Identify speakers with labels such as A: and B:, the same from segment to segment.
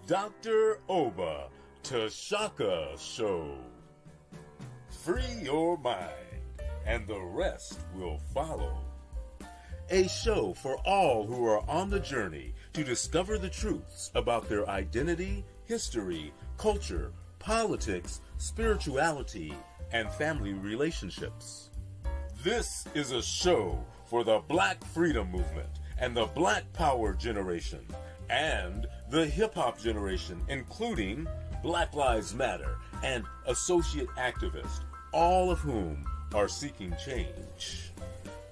A: Dr. Oba Tashaka Show. Free your mind, and the rest will follow. A show for all who are on the journey to discover the truths about their identity, history, culture, politics, spirituality, and family relationships. This is a show for the Black Freedom Movement and the Black Power generation and the hip-hop generation, including Black Lives Matter and associate activists, all of whom are seeking change.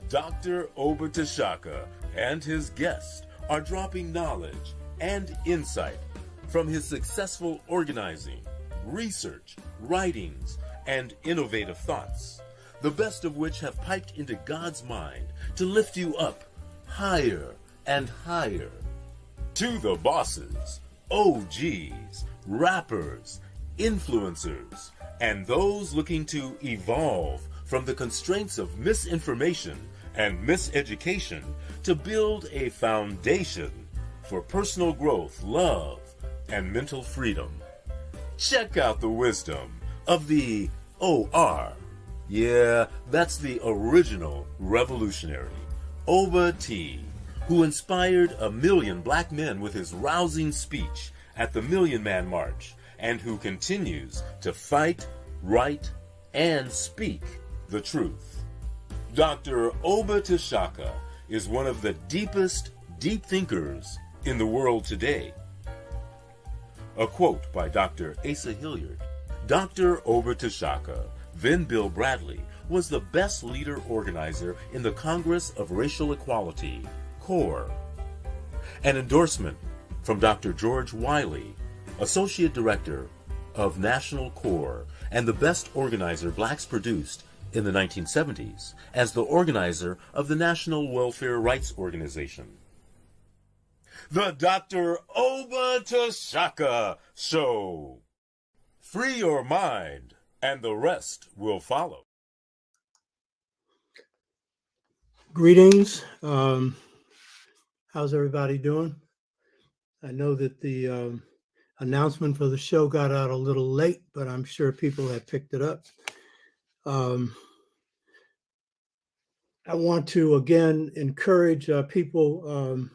A: Dr. Oba Tashaka and his guests are dropping knowledge and insight from his successful organizing, research, writings, and innovative thoughts, the best of which have piped into God's mind to lift you up higher and higher. To the bosses, OGs, rappers, influencers, and those looking to evolve from the constraints of misinformation and miseducation to build a foundation for personal growth, love, and mental freedom. Check out the wisdom of the OR. Yeah, that's the original revolutionary, Oba T, who inspired 1 million black men with his rousing speech at the Million Man March, and who continues to fight, write, and speak the truth. Dr. Oba Tashaka is one of the deepest deep thinkers in the world today. A quote by Dr. Asa Hilliard. Dr. Oba Tashaka, then Bill Bradley, was the best leader organizer in the Congress of Racial Equality, CORE. An endorsement from Dr. George Wiley, Associate Director of National CORE and the best organizer blacks produced in the 1970s as the organizer of the National Welfare Rights Organization. The Dr. Oba Tashaka Show. Free your mind, and the rest will follow.
B: Greetings. How's everybody doing? I know that the announcement for the show got out a little late, but I'm sure people have picked it up. I want to again encourage people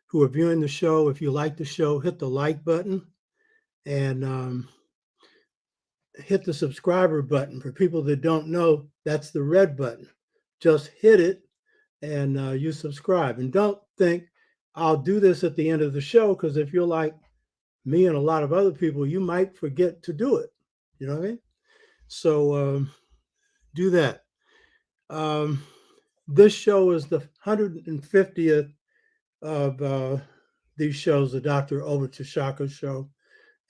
B: who are viewing the show. If you like the show, hit the like button and hit the subscriber button. For people that don't know, that's the red button. Just hit it and you subscribe. And don't think I'll do this at the end of the show, because if you're like me and a lot of other people, you might forget to do it. You know what I mean? So do that. This show is the 150th of these shows, the Dr. Oba Tashaka Show,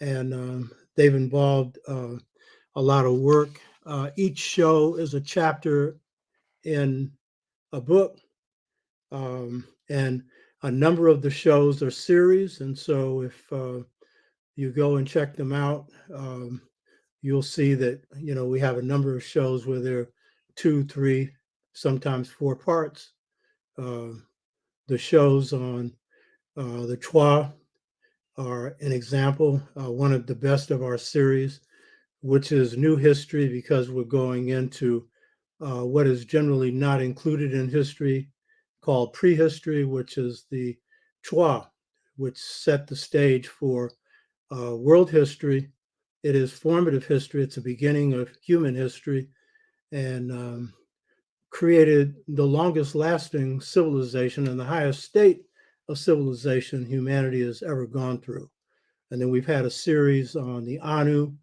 B: and they've involved a lot of work. Each show is a chapter in a book, and a number of the shows are series. And so if you go and check them out, you'll see that, you know, we have a number of shows where there are 2, 3, sometimes 4 parts. The shows on the Twa are an example, one of the best of our series, which is new history, because we're going into what is generally not included in history, called prehistory, which is the Twa, which set the stage for world history. It is formative history. It's the beginning of human history, and created the longest lasting civilization and the highest state of civilization humanity has ever gone through. And then we've had a series on the Anu,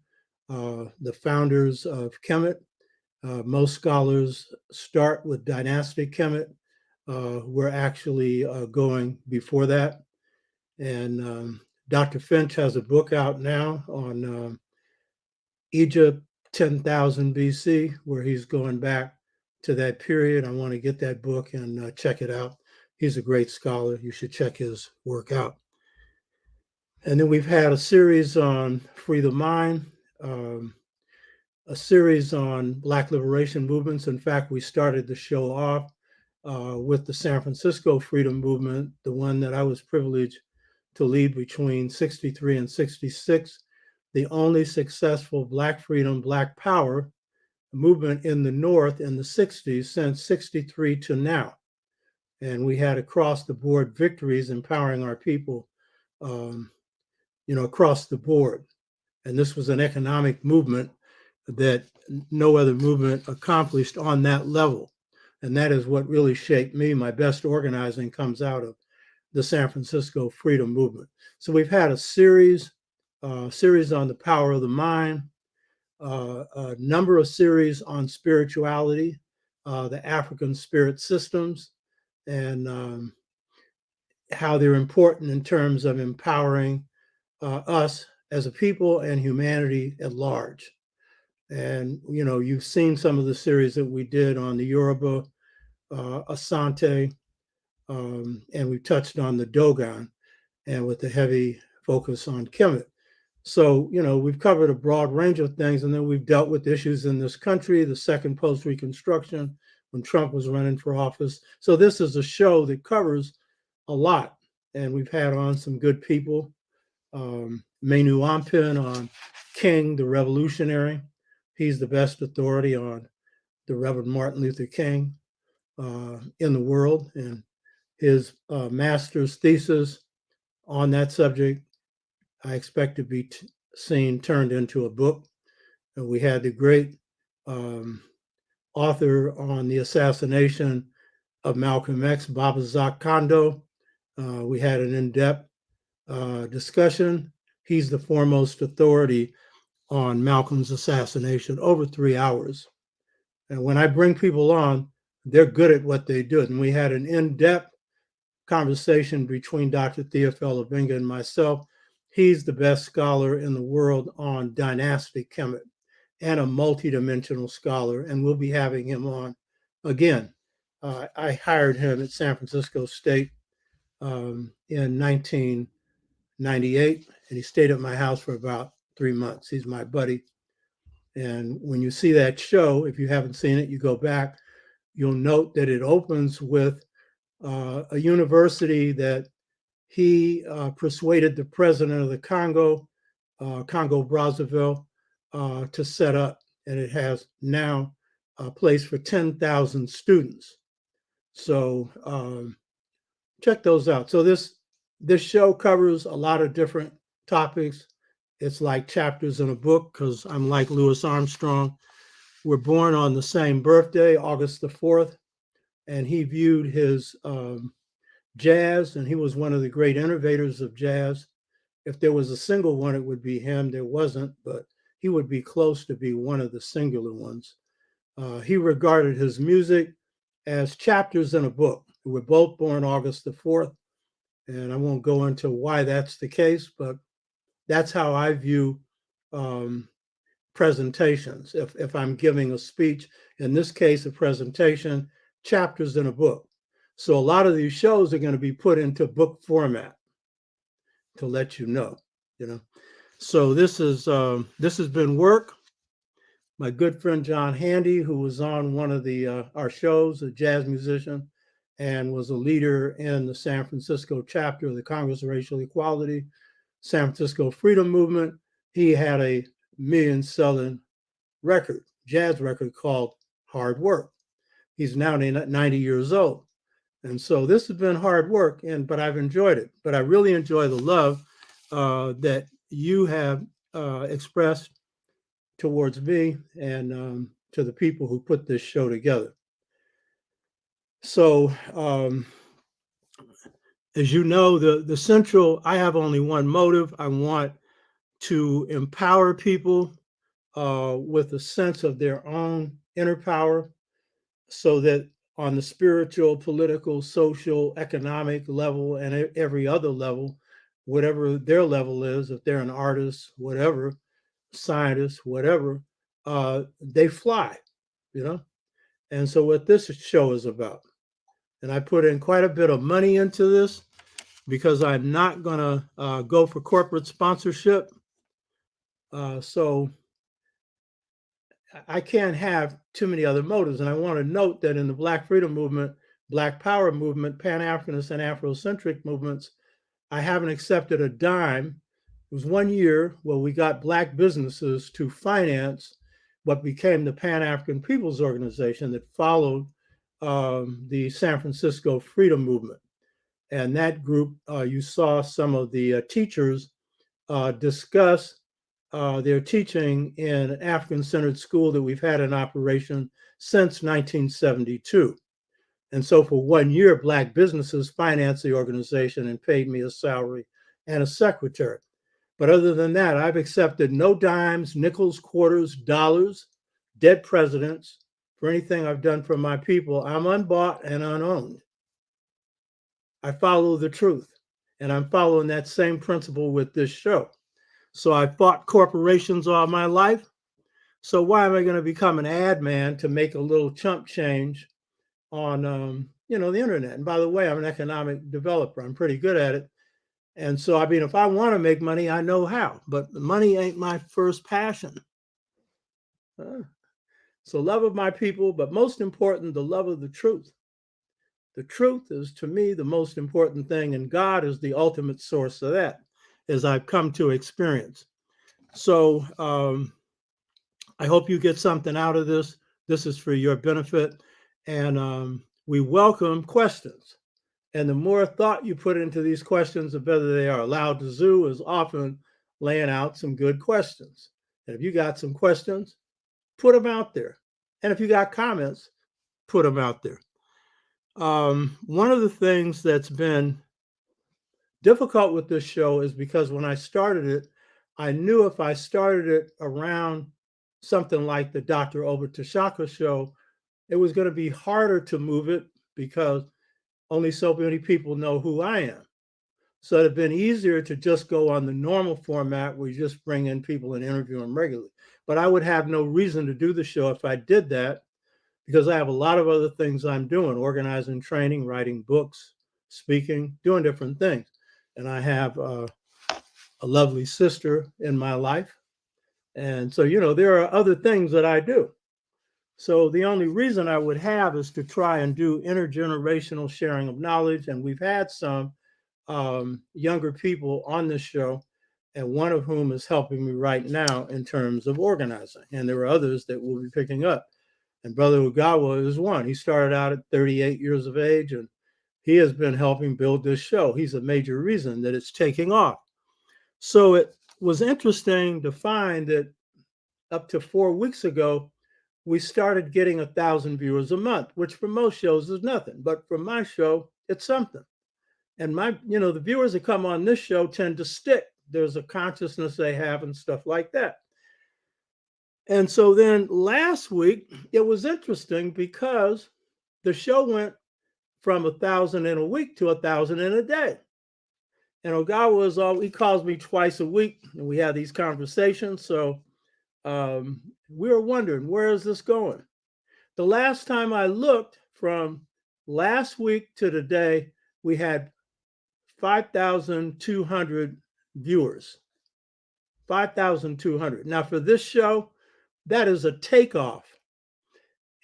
B: the founders of Kemet. Most scholars start with dynastic Kemet. We're actually going before that. And Dr. Finch has a book out now on Egypt 10,000 BC, where he's going back to that period. I want to get that book and check it out. He's a great scholar. You should check his work out. And then we've had a series on Free the Mind, a series on Black liberation movements. In fact, we started the show off with the San Francisco Freedom Movement, the one that I was privileged to lead between 63 and 66, the only successful Black freedom, Black power movement in the North in the 60s since 63 to now. And we had across the board victories empowering our people, across the board. And this was an economic movement that no other movement accomplished on that level. And that is what really shaped me. My best organizing comes out of the San Francisco Freedom Movement. So we've had a series on the power of the mind, a number of series on spirituality, the African spirit systems, and how they're important in terms of empowering us as a people and humanity at large. And, you've seen some of the series that we did on the Yoruba, Asante, and we touched on the Dogon, and with a heavy focus on Kemet. So, we've covered a broad range of things, and then we've dealt with issues in this country, the second post-Reconstruction, when Trump was running for office. So this is a show that covers a lot, and we've had on some good people. Menu Ampin on King, the revolutionary. He's the best authority on the Reverend Martin Luther King in the world, and his master's thesis on that subject, I expect to be seen turned into a book. And we had the great author on the assassination of Malcolm X, Babazak Kondo. We had an in-depth discussion. He's the foremost authority on Malcolm's assassination, over 3 hours. And when I bring people on, they're good at what they do. And we had an in-depth conversation between Dr. Theophil Abenga and myself. He's the best scholar in the world on dynastic Kemet and a multidimensional scholar, and we'll be having him on again. I hired him at San Francisco State in 1998, and he stayed at my house for about 3 months. He's my buddy. And when you see that show, if you haven't seen it, you go back, you'll note that it opens with a university that he persuaded the president of the Congo, Congo Brazzaville, to set up. And it has now a place for 10,000 students. So check those out. So this show covers a lot of different topics. It's like chapters in a book, because I'm like Louis Armstrong. We're born on the same birthday, August the 4th, and he viewed his jazz, and he was one of the great innovators of jazz. If there was a single one, it would be him. There wasn't, but he would be close to be one of the singular ones. He regarded his music as chapters in a book. We're both born August the 4th, and I won't go into why that's the case, but that's how I view presentations. If I'm giving a speech, in this case, a presentation, chapters in a book. So a lot of these shows are going to be put into book format, to let you know. So this has been work. My good friend John Handy, who was on one of our shows, a jazz musician, and was a leader in the San Francisco chapter of the Congress of Racial Equality, San Francisco Freedom Movement. He had a million-selling record, jazz record, called Hard Work. He's now 90 years old. And so this has been hard work, but I've enjoyed it. But I really enjoy the love that you have expressed towards me and to the people who put this show together. So as you know, the central, I have only one motive. I want to empower people with a sense of their own inner power, so that on the spiritual, political, social, economic level, and every other level, whatever their level is, if they're an artist, whatever, scientist, whatever, they fly, And so what this show is about, and I put in quite a bit of money into this, because I'm not going to go for corporate sponsorship. So I can't have too many other motives. And I want to note that in the Black Freedom Movement, Black Power movement, Pan-Africanist and Afrocentric movements, I haven't accepted a dime. It was 1 year where we got Black businesses to finance what became the Pan African Peoples Organization that followed the San Francisco Freedom Movement. And that group, you saw some of the teachers discuss their teaching in an African-centered school that we've had in operation since 1972. And so for 1 year, Black businesses financed the organization and paid me a salary and a secretary. But other than that, I've accepted no dimes, nickels, quarters, dollars, dead presidents for anything I've done for my people. I'm unbought and unowned. I follow the truth, and I'm following that same principle with this show. So I fought corporations all my life. So why am I going to become an ad man to make a little chump change on the internet? And by the way, I'm an economic developer. I'm pretty good at it. And so, I mean, if I want to make money, I know how. But money ain't my first passion. So love of my people, but most important, the love of the truth. The truth is, to me, the most important thing, and God is the ultimate source of that, as I've come to experience. So I hope you get something out of this. This is for your benefit. And we welcome questions. And the more thought you put into these questions, the better they are. Lao Tzu is often laying out some good questions. And if you got some questions, put them out there. And if you got comments, put them out there. One of the things that's been difficult with this show is because when I started it, I knew if I started it around something like the Dr. Obatashaka show, it was going to be harder to move it because only so many people know who I am. So it'd been easier to just go on the normal format where you just bring in people and interview them regularly. But I would have no reason to do the show if I did that, because I have a lot of other things I'm doing: organizing, training, writing books, speaking, doing different things. And I have a lovely sister in my life. And so, there are other things that I do. So the only reason I would have is to try and do intergenerational sharing of knowledge. And we've had some younger people on this show, and one of whom is helping me right now in terms of organizing. And there are others that we'll be picking up. And Brother Ugawa is one. He started out at 38 years of age, and he has been helping build this show. He's a major reason that it's taking off. So it was interesting to find that up to 4 weeks ago, we started getting 1,000 viewers a month, which for most shows is nothing. But for my show, it's something. And the viewers that come on this show tend to stick. There's a consciousness they have and stuff like that. And so then last week, it was interesting because the show went from 1,000 in a week to 1,000 in a day. And Ogawa he calls me twice a week, and we have these conversations. So we were wondering, where is this going? The last time I looked, from last week to today, we had 5,200 viewers. 5,200. Now, for this show, that is a takeoff.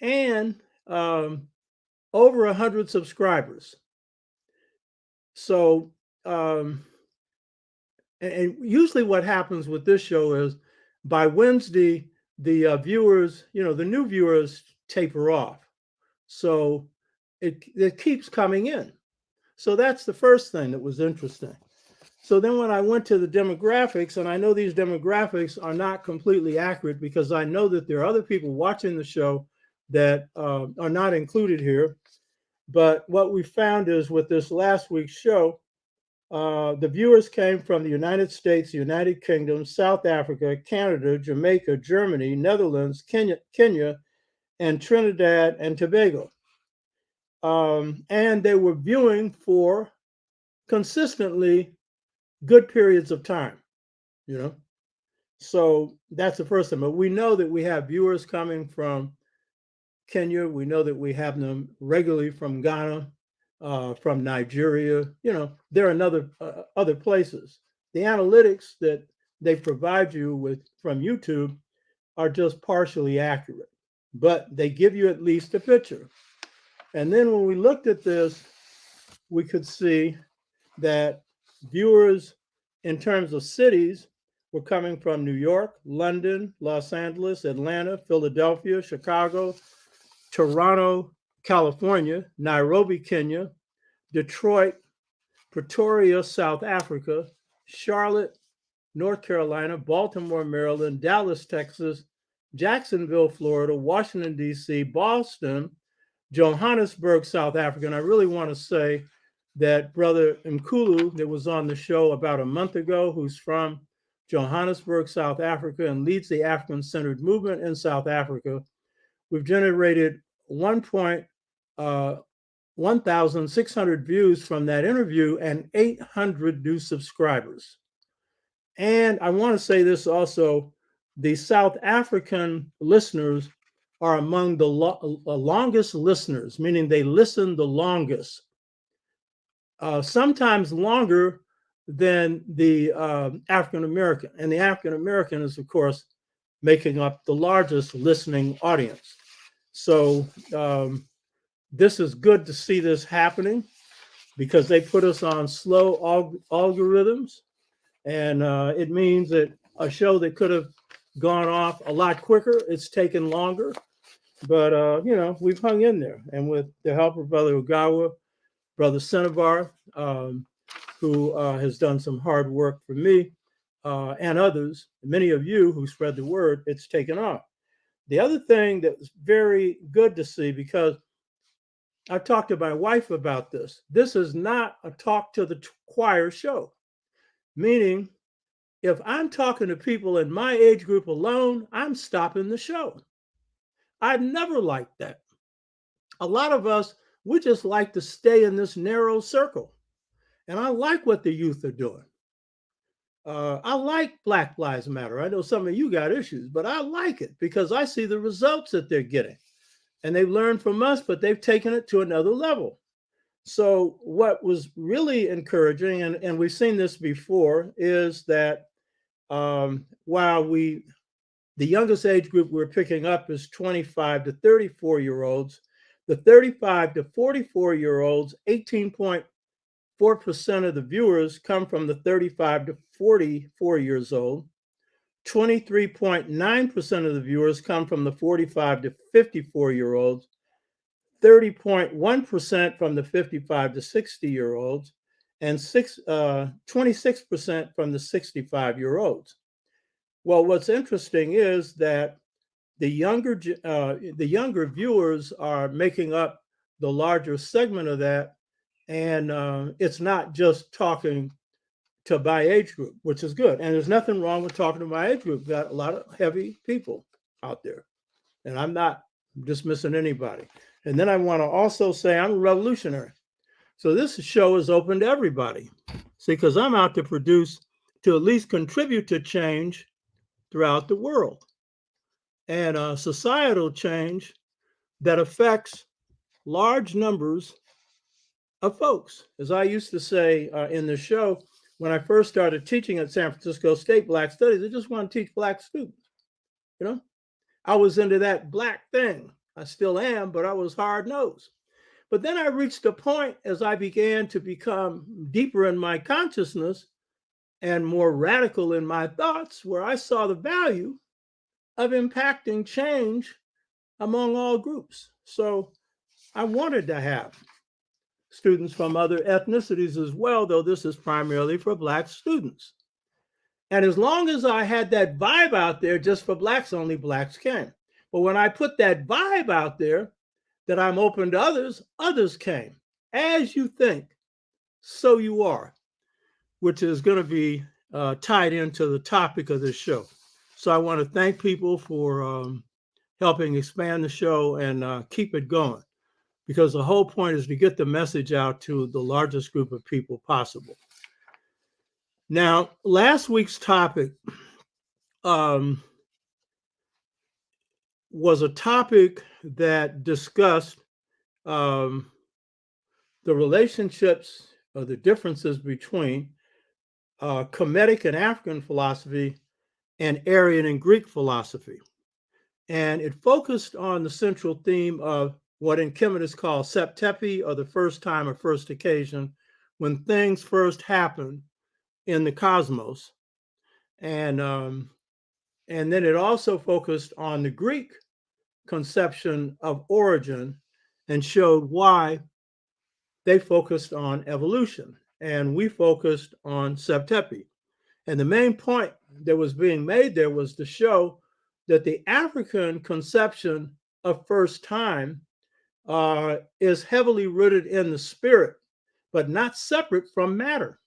B: And over 100 subscribers. So, and usually what happens with this show is by Wednesday, the viewers, the new viewers taper off. So it keeps coming in. So that's the first thing that was interesting. So then when I went to the demographics, and I know these demographics are not completely accurate because I know that there are other people watching the show that are not included here. But what we found is with this last week's show, the viewers came from the United States, the United Kingdom, South Africa, Canada, Jamaica, Germany, Netherlands, Kenya, and Trinidad and Tobago. And they were viewing for consistently good periods of time, So that's the first thing. But we know that we have viewers coming from Kenya. We know that we have them regularly from Ghana, from Nigeria. There are other places. The analytics that they provide you with from YouTube are just partially accurate, but they give you at least a picture. And then when we looked at this, we could see that Viewers in terms of cities were coming from New York, London, Los Angeles, Atlanta, Philadelphia, Chicago, Toronto, California, Nairobi, Kenya, Detroit, Pretoria, South Africa, Charlotte, North Carolina, Baltimore, Maryland, Dallas, Texas, Jacksonville, Florida, Washington, D.C., Boston, Johannesburg, South Africa. And I really want to say that Brother Mkulu that was on the show about a month ago, who's from Johannesburg, South Africa, and leads the African-centered movement in South Africa. We've generated 1,600 views from that interview and 800 new subscribers. And I want to say this also, the South African listeners are among the longest listeners, meaning they listen the longest, sometimes longer than the African American. And the African American is, of course, making up the largest listening audience. So this is good to see this happening because they put us on slow algorithms. And it means that a show that could have gone off a lot quicker, it's taken longer. But, we've hung in there. And with the help of Brother Ugawa, Brother Senevar, who has done some hard work for me and others, many of you who spread the word, it's taken off. The other thing that was very good to see, because I've talked to my wife about this, this is not a talk to the choir show. Meaning, if I'm talking to people in my age group alone, I'm stopping the show. I've never liked that. A lot of us, we just like to stay in this narrow circle. And I like what the youth are doing. I like Black Lives Matter. I know some of you got issues, but I like it because I see the results that they're getting. And they've learned from us, but they've taken it to another level. So what was really encouraging, and we've seen this before, is that while the youngest age group we're picking up is 25 to 34-year-olds, the 35 to 44-year-olds, 18.4% of the viewers come from the 35 to 44 years old. 23.9% of the viewers come from the 45 to 54-year-olds. 30.1% from the 55 to 60-year-olds, and 26% from the 65-year-olds. Well, what's interesting is that the younger viewers are making up the larger segment of that, and it's not just talking to my age group, which is good. And there's nothing wrong with talking to my age group. We've got a lot of heavy people out there, and I'm not dismissing anybody. And then I want to also say I'm a revolutionary. So this show is open to everybody. See, because I'm out to produce, to at least contribute to change throughout the world. And societal change that affects large numbers of folks. As I used to say in the show, when I first started teaching at San Francisco State Black Studies, I just want to teach Black students. I was into that Black thing. I still am, but I was hard-nosed. But then I reached a point as I began to become deeper in my consciousness and more radical in my thoughts, where I saw the value of impacting change among all groups. So I wanted to have students from other ethnicities as well, though this is primarily for Black students. And as long as I had that vibe out there just for Blacks, only Blacks came. But when I put that vibe out there that I'm open to others, others came. As you think, so you are, which is going to be tied into the topic of this show. So I want to thank people for helping expand the show and keep it going, because the whole point is to get the message out to the largest group of people possible. Now, last week's topic was a topic that discussed the relationships or the differences between Kemetic and African philosophy and Aryan and Greek philosophy. And it focused on the central theme of what in Kemetic is called septepi, or the first time or first occasion, when things first happen in the cosmos. And then it also focused on the Greek conception of origin and showed why they focused on evolution. And we focused on Septepi. And the main point that was being made there was to show that the African conception of first time is heavily rooted in the spirit, but not separate from matter,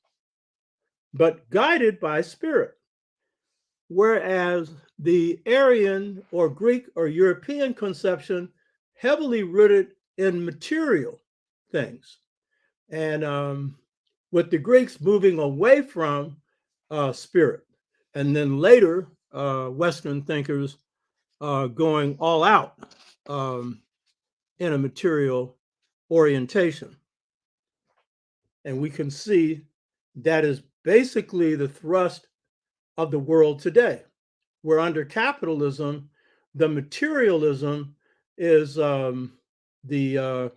B: but guided by spirit. Whereas the Aryan or Greek or European conception heavily rooted in material things. And with the Greeks moving away from spirit, and then later Western thinkers going all out in a material orientation. And we can see that is basically the thrust of the world today, where under capitalism, the materialism is the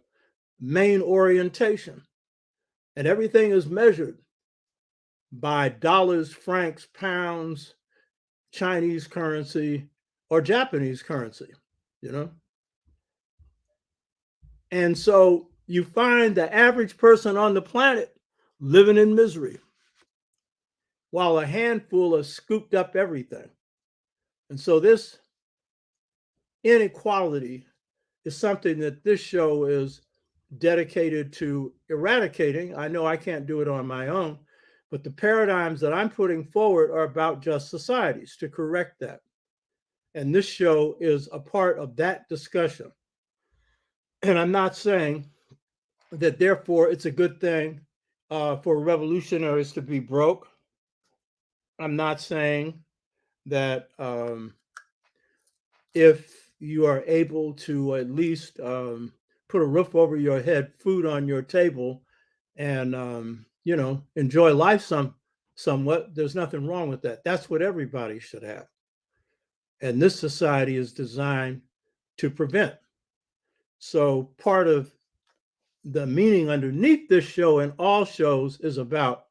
B: main orientation, and everything is measured by dollars, francs, pounds, Chinese currency, or Japanese currency, you know? And so you find the average person on the planet living in misery, while a handful has scooped up everything. And so this inequality is something that this show is dedicated to eradicating. I know I can't do it on my own, but the paradigms that I'm putting forward are about just societies to correct that. And this show is a part of that discussion. And I'm not saying that therefore it's a good thing for revolutionaries to be broke. I'm not saying that if you are able to at least put a roof over your head, food on your table, and enjoy life somewhat, there's nothing wrong with that. That's what everybody should have. And this society is designed to prevent. So part of the meaning underneath this show and all shows is about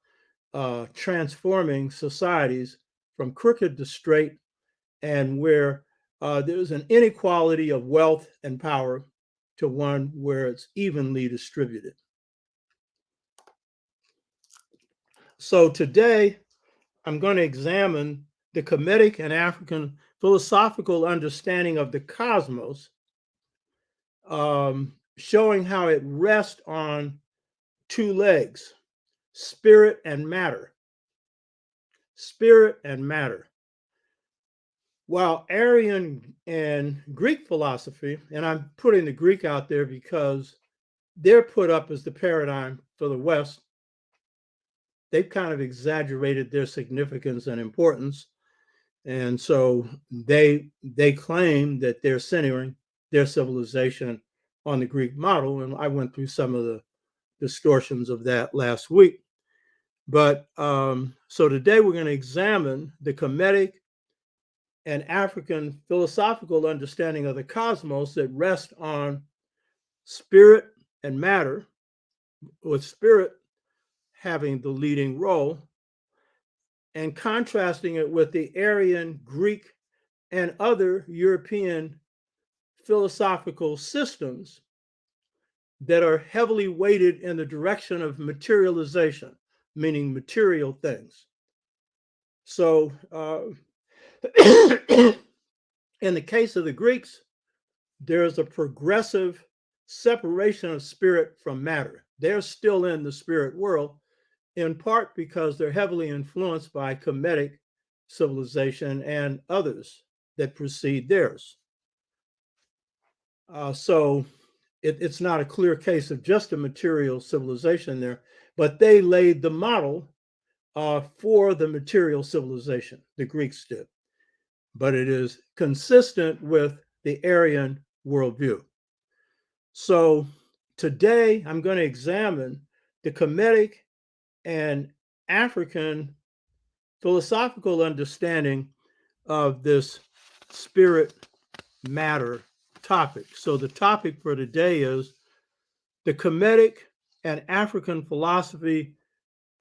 B: transforming societies from crooked to straight, and where there's an inequality of wealth and power to one where it's evenly distributed. So today, I'm going to examine the Kemetic and African philosophical understanding of the cosmos, showing how it rests on two legs, spirit and matter. Spirit and matter. While Aryan and Greek philosophy, and I'm putting the Greek out there because they're put up as the paradigm for the West, they've kind of exaggerated their significance and importance. And so they claim that they're centering their civilization on the Greek model. And I went through some of the distortions of that last week. But so today we're going to examine the Kemetic and African philosophical understanding of the cosmos that rests on spirit and matter, with spirit having the leading role, and contrasting it with the Aryan, Greek, and other European philosophical systems that are heavily weighted in the direction of materialization, meaning material things. So in the case of the Greeks, there's a progressive separation of spirit from matter. They're still in the spirit world, in part because they're heavily influenced by Kemetic civilization and others that precede theirs. So it's not a clear case of just a material civilization there, but they laid the model for the material civilization, the Greeks did. But it is consistent with the Aryan worldview. So today I'm going to examine the Kemetic and African philosophical understanding of this spirit matter topic. So the topic for today is the Kemetic and African philosophy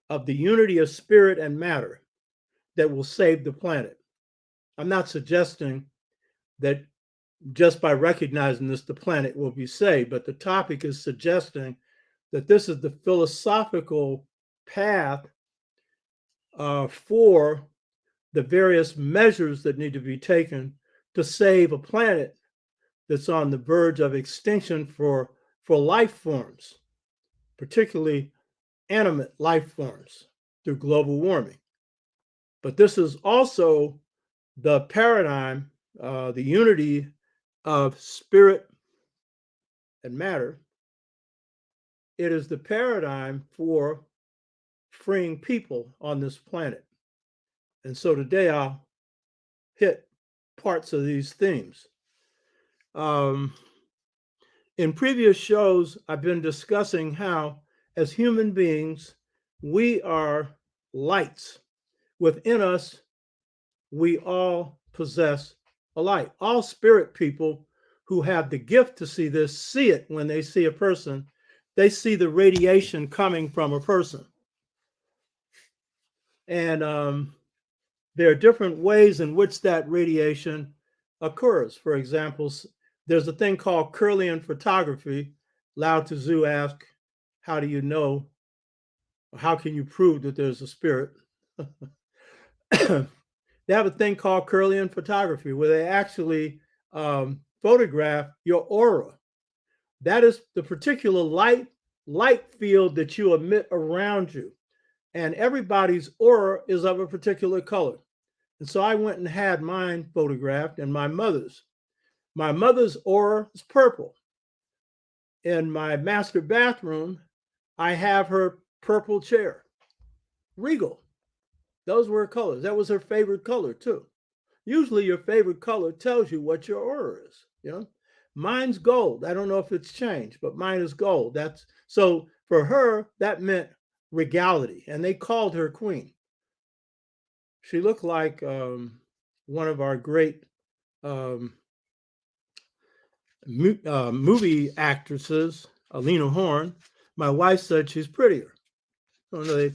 B: of the unity of spirit and matter that will save the planet. I'm not suggesting that just by recognizing this, the planet will be saved, but the topic is suggesting that this is the philosophical path for the various measures that need to be taken to save a planet that's on the verge of extinction for life forms, particularly animate life forms through global warming. But this is also the paradigm, the unity of spirit and matter. It is the paradigm for freeing people on this planet. And so today I'll hit parts of these themes. In previous shows, I've been discussing how, as human beings, we are lights. Within us, we all possess a light. All spirit people who have the gift to see this see it when they see a person. They see the radiation coming from a person. And there are different ways in which that radiation occurs. For example, there's a thing called Kirlian photography. Lao Tzu asked, how do you know, how can you prove that there's a spirit? They have a thing called Kirlian photography where they actually photograph your aura. That is the particular light field that you emit around you. And everybody's aura is of a particular color. And so I went and had mine photographed, and my mother's. My mother's aura is purple. In my master bathroom, I have her purple chair. Regal. Those were her colors. That was her favorite color, too. Usually your favorite color tells you what your aura is, you know. Mine's gold. I don't know if it's changed, but mine is gold. So for her, that meant regality, and they called her queen. She looked like one of our great movie actresses, Alina Horn. My wife said she's prettier. So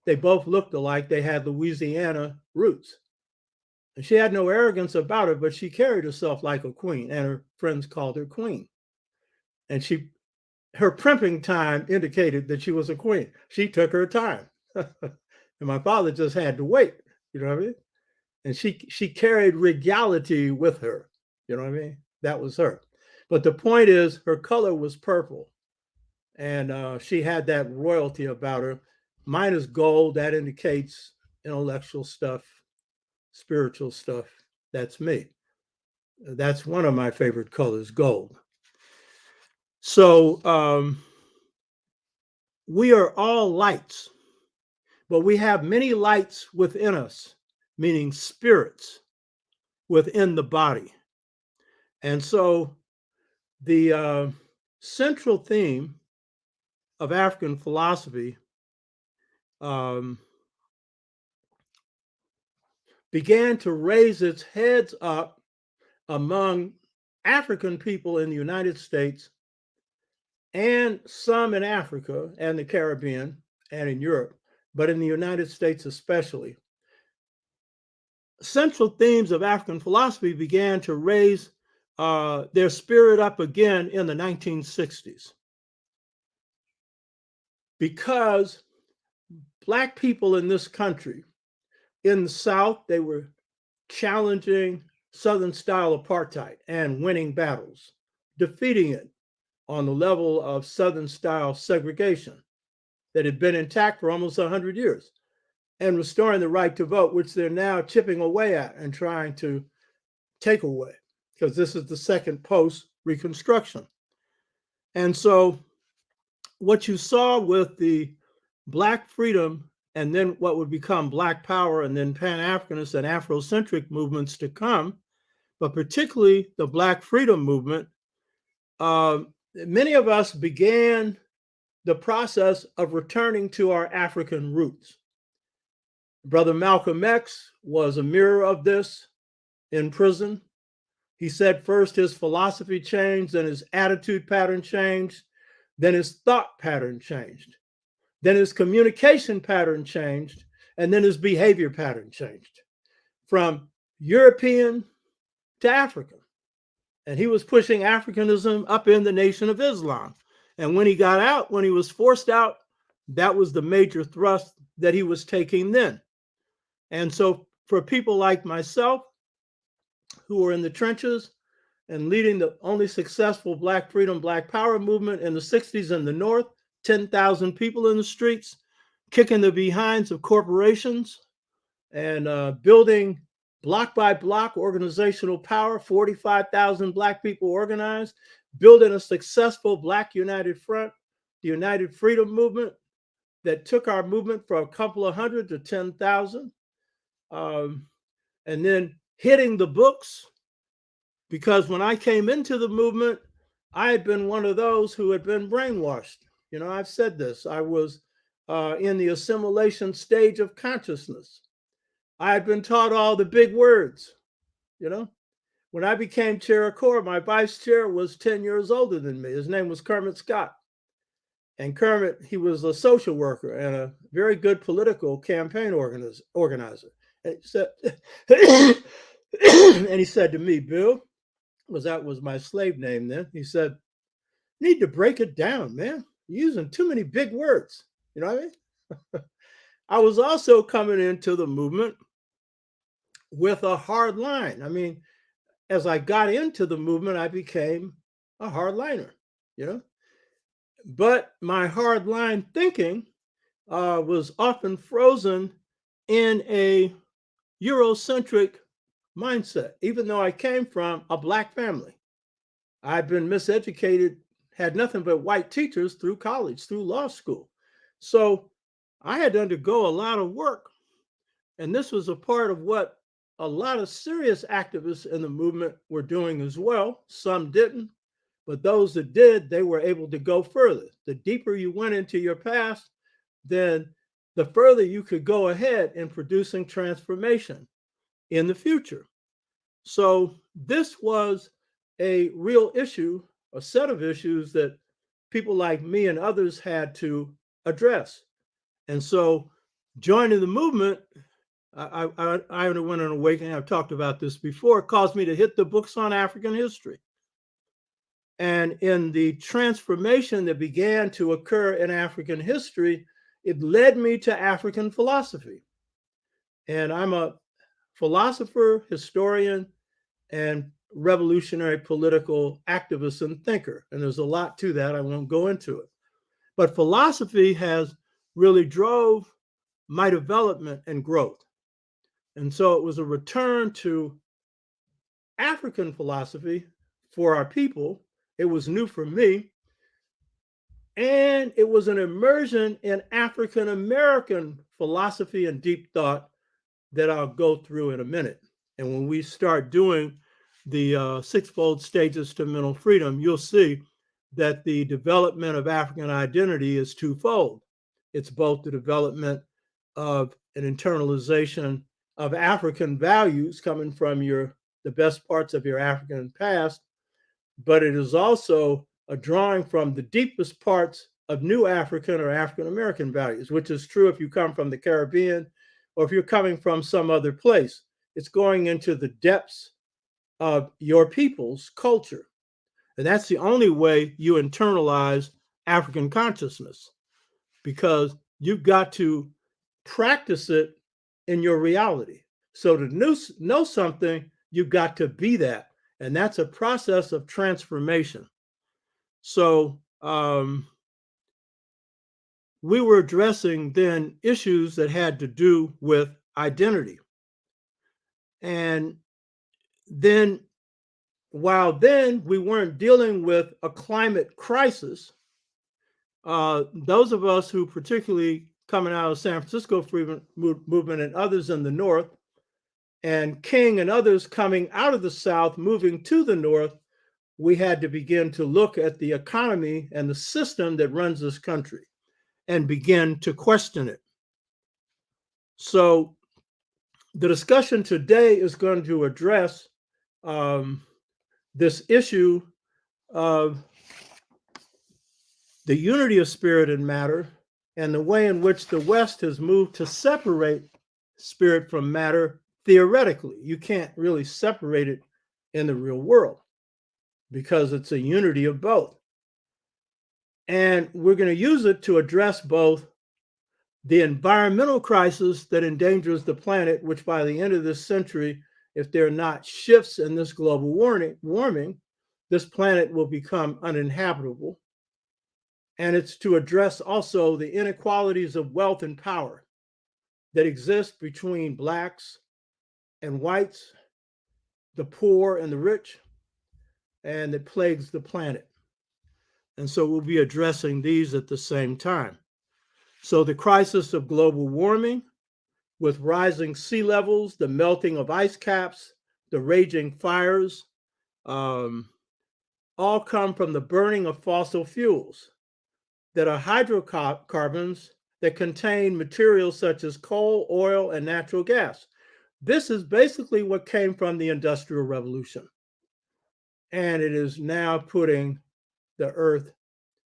B: they both looked alike. They had Louisiana roots. And she had no arrogance about her, but she carried herself like a queen, and her friends called her queen. And her primping time indicated that she was a queen. She took her time. And my father just had to wait, you know what I mean? And she carried regality with her, you know what I mean? That was her. But the point is, her color was purple, and she had that royalty about her. Mine is gold. That indicates intellectual stuff, spiritual stuff. That's me. That's one of my favorite colors, gold. So we are all lights, but we have many lights within us, meaning spirits within the body. And so the central theme of African philosophy began to raise its heads up among African people in the United States and some in Africa and the Caribbean and in Europe, but in the United States especially. Central themes of African philosophy began to raise their spirit up again in the 1960s, because Black people in this country, in the South, they were challenging Southern style apartheid and winning battles, defeating it on the level of Southern style segregation that had been intact for almost 100 years, and restoring the right to vote, which they're now chipping away at and trying to take away, because this is the second post-Reconstruction. And so what you saw with the Black freedom, and then what would become Black power, and then Pan-Africanist and Afrocentric movements to come, but particularly the Black freedom movement, many of us began the process of returning to our African roots. Brother Malcolm X was a mirror of this in prison. He said first his philosophy changed, then his attitude pattern changed, then his thought pattern changed. Then his communication pattern changed, and then his behavior pattern changed from European to African. And he was pushing Africanism up in the Nation of Islam. And when he got out, when he was forced out, that was the major thrust that he was taking then. And so for people like myself, who were in the trenches and leading the only successful Black freedom, Black power movement in the 60s in the North, 10,000 people in the streets, kicking the behinds of corporations and building block by block organizational power, 45,000 Black people organized, building a successful Black United Front, the United Freedom Movement that took our movement from a couple of hundred to 10,000. And then hitting the books, because when I came into the movement, I had been one of those who had been brainwashed. You know, I've said this. I was in the assimilation stage of consciousness. I had been taught all the big words. You know, when I became chair of CORE, my vice chair was 10 years older than me. His name was Kermit Scott. And Kermit, he was a social worker and a very good political campaign organizer. And he said to me, Bill, because that was my slave name then, he said, need to break it down, man. You're using too many big words. You know what I mean? I was also coming into the movement with a hard line. I mean, as I got into the movement, I became a hardliner, you know. But my hard line thinking was often frozen in a Eurocentric mindset, even though I came from a Black family. I'd been miseducated, had nothing but white teachers through college, through law school. So I had to undergo a lot of work. And this was a part of what a lot of serious activists in the movement were doing as well. Some didn't, but those that did, they were able to go further. The deeper you went into your past, then the further you could go ahead in producing transformation in the future. So this was a real issue, a set of issues that people like me and others had to address. And so joining the movement, I went on an awakening. I've talked about this before. It caused me to hit the books on African history. And in the transformation that began to occur in African history, it led me to African philosophy. And I'm a philosopher, historian, and revolutionary political activist and thinker. And there's a lot to that. I won't go into it. But philosophy has really drove my development and growth. And so it was a return to African philosophy for our people. It was new for me. And it was an immersion in African American philosophy and deep thought that I'll go through in a minute. And when we start doing the sixfold stages to mental freedom, you'll see that the development of African identity is twofold. It's both the development of an internalization of African values coming from the best parts of your African past, but it is also a drawing from the deepest parts of new African or African American values, which is true if you come from the Caribbean or if you're coming from some other place. It's going into the depths of your people's culture. And that's the only way you internalize African consciousness, because you've got to practice it in your reality. So to know something, you've got to be that. And that's a process of transformation. So we were addressing then issues that had to do with identity. And then, while then we weren't dealing with a climate crisis, those of us who particularly coming out of San Francisco freedom movement and others in the North, and King and others coming out of the South, moving to the North, we had to begin to look at the economy and the system that runs this country and begin to question it. So the discussion today is going to address this issue of the unity of spirit and matter and the way in which the West has moved to separate spirit from matter theoretically. You can't really separate it in the real world because it's a unity of both. And we're going to use it to address both the environmental crisis that endangers the planet, which by the end of this century, if there are not shifts in this global warming, this planet will become uninhabitable. And it's to address also the inequalities of wealth and power that exist between Blacks and whites, the poor and the rich, and that plagues the planet. And so we'll be addressing these at the same time. So the crisis of global warming with rising sea levels, the melting of ice caps, the raging fires, all come from the burning of fossil fuels that are hydrocarbons that contain materials such as coal, oil, and natural gas. This is basically what came from the Industrial Revolution. And it is now putting the Earth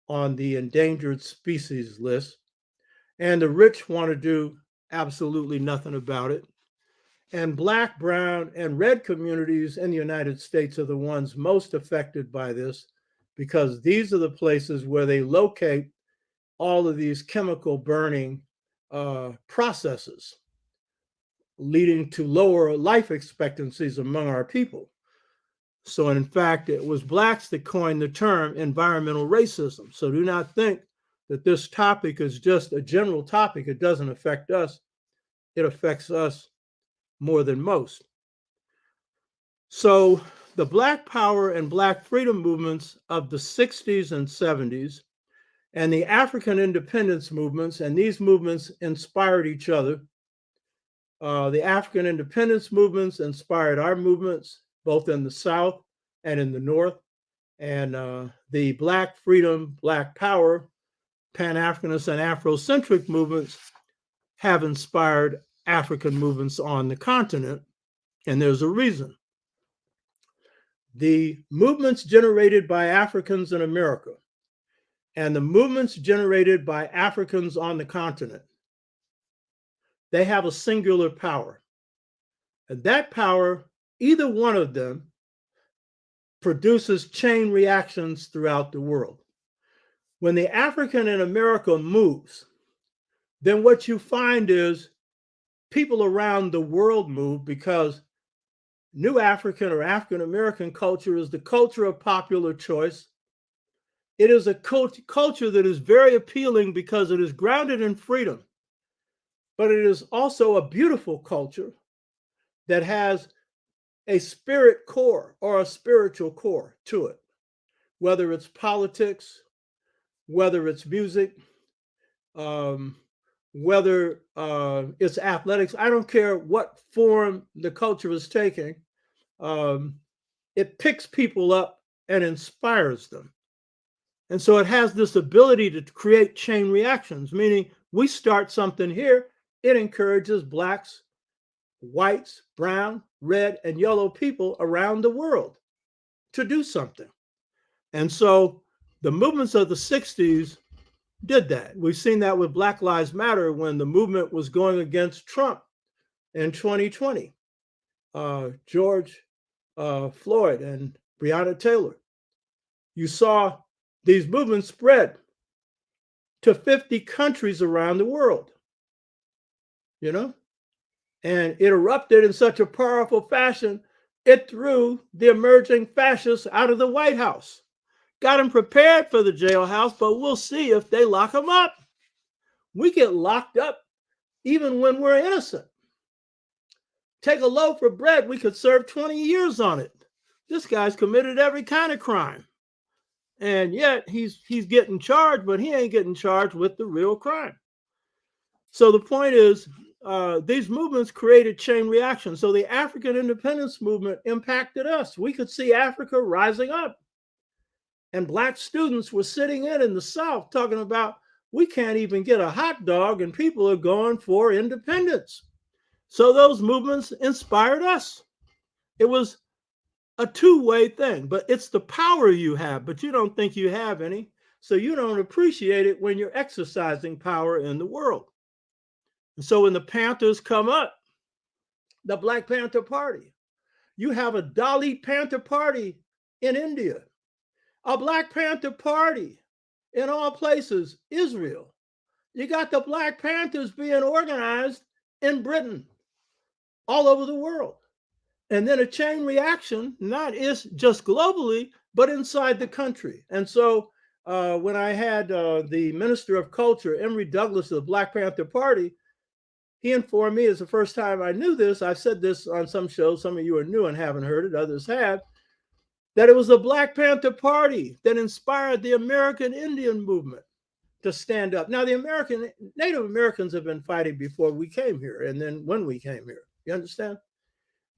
B: on the endangered species list. And the rich want to do absolutely nothing about it. And Black, brown, and red communities in the United States are the ones most affected by this, because these are the places where they locate all of these chemical burning processes, leading to lower life expectancies among our people. So in fact, it was Blacks that coined the term environmental racism. So do not think that this topic is just a general topic. It doesn't affect us. It affects us more than most. So the Black Power and Black freedom movements of the 60s and 70s and the African independence movements, and these movements inspired each other. The African independence movements inspired our movements, both in the South and in the North. And the Black freedom, Black power, Pan-Africanist and Afrocentric movements have inspired African movements on the continent. And there's a reason. The movements generated by Africans in America and the movements generated by Africans on the continent, they have a singular power. And that power, either one of them, produces chain reactions throughout the world. When the African in America moves, then what you find is people around the world move, because New African or African American culture is the culture of popular choice. It is a culture that is very appealing because it is grounded in freedom, but it is also a beautiful culture that has a spirit core or a spiritual core to it, whether it's politics, whether it's music, whether it's athletics. I don't care what form the culture is taking. It picks people up and inspires them. And so it has this ability to create chain reactions, meaning we start something here, it encourages Blacks, whites, brown, red, and yellow people around the world to do something. And so the movements of the 60s did that. We've seen that with Black Lives Matter when the movement was going against Trump in 2020. George Floyd and Breonna Taylor. You saw these movements spread to 50 countries around the world, you know? And it erupted in such a powerful fashion, it threw the emerging fascists out of the White House. Got them prepared for the jailhouse, but we'll see if they lock them up. We get locked up even when we're innocent. Take a loaf of bread, we could serve 20 years on it. This guy's committed every kind of crime. And yet he's getting charged, but he ain't getting charged with the real crime. So the point is, these movements created chain reactions. So the African independence movement impacted us. We could see Africa rising up. And Black students were sitting in the South talking about, we can't even get a hot dog and people are going for independence. So those movements inspired us. It was a two-way thing, but it's the power you have, but you don't think you have any. So you don't appreciate it when you're exercising power in the world. And so when the Panthers come up, the Black Panther Party, you have a Dalit Panther Party in India, a Black Panther Party in all places, Israel. You got the Black Panthers being organized in Britain, all over the world. And then a chain reaction, not just globally, but inside the country. And so when I had the Minister of Culture, Emory Douglas of the Black Panther Party, he informed me, it's the first time I knew this, I've said this on some shows, some of you are new and haven't heard it, others have, that it was the Black Panther Party that inspired the American Indian movement to stand up. Now, the Native Americans have been fighting before we came here, and then when we came here, you understand?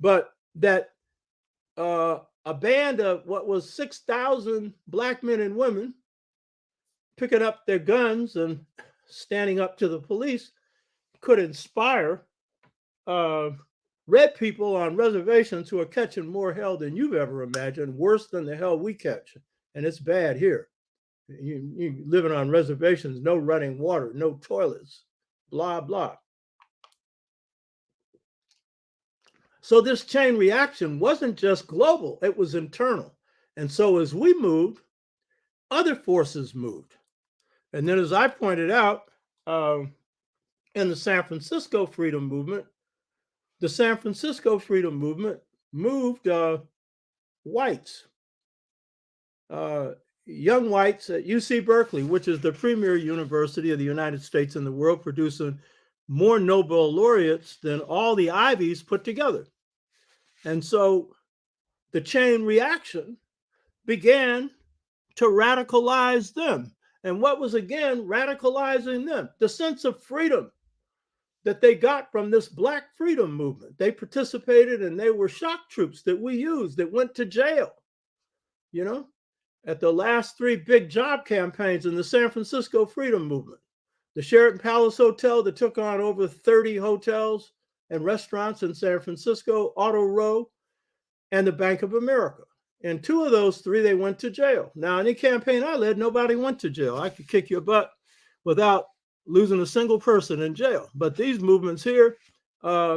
B: But that a band of what was 6,000 Black men and women picking up their guns and standing up to the police could inspire red people on reservations who are catching more hell than you've ever imagined, worse than the hell we catch. And it's bad here. You living on reservations, no running water, no toilets, blah, blah. So this chain reaction wasn't just global, it was internal. And so as we moved, other forces moved. And then as I pointed out, in the San Francisco Freedom Movement, the San Francisco Freedom Movement moved whites, young whites at UC Berkeley, which is the premier university of the United States and the world, producing more Nobel laureates than all the Ivies put together. And so the chain reaction began to radicalize them. And what was again radicalizing them? The sense of freedom that they got from this Black freedom movement. They participated and they were shock troops that we used that went to jail, you know, at the last 3 big job campaigns in the San Francisco freedom movement. The Sheraton Palace Hotel that took on over 30 hotels and restaurants in San Francisco, Auto Row, and the Bank of America. And 2 of those 3, they went to jail. Now, any campaign I led, nobody went to jail. I could kick your butt without losing a single person in jail. But these movements here,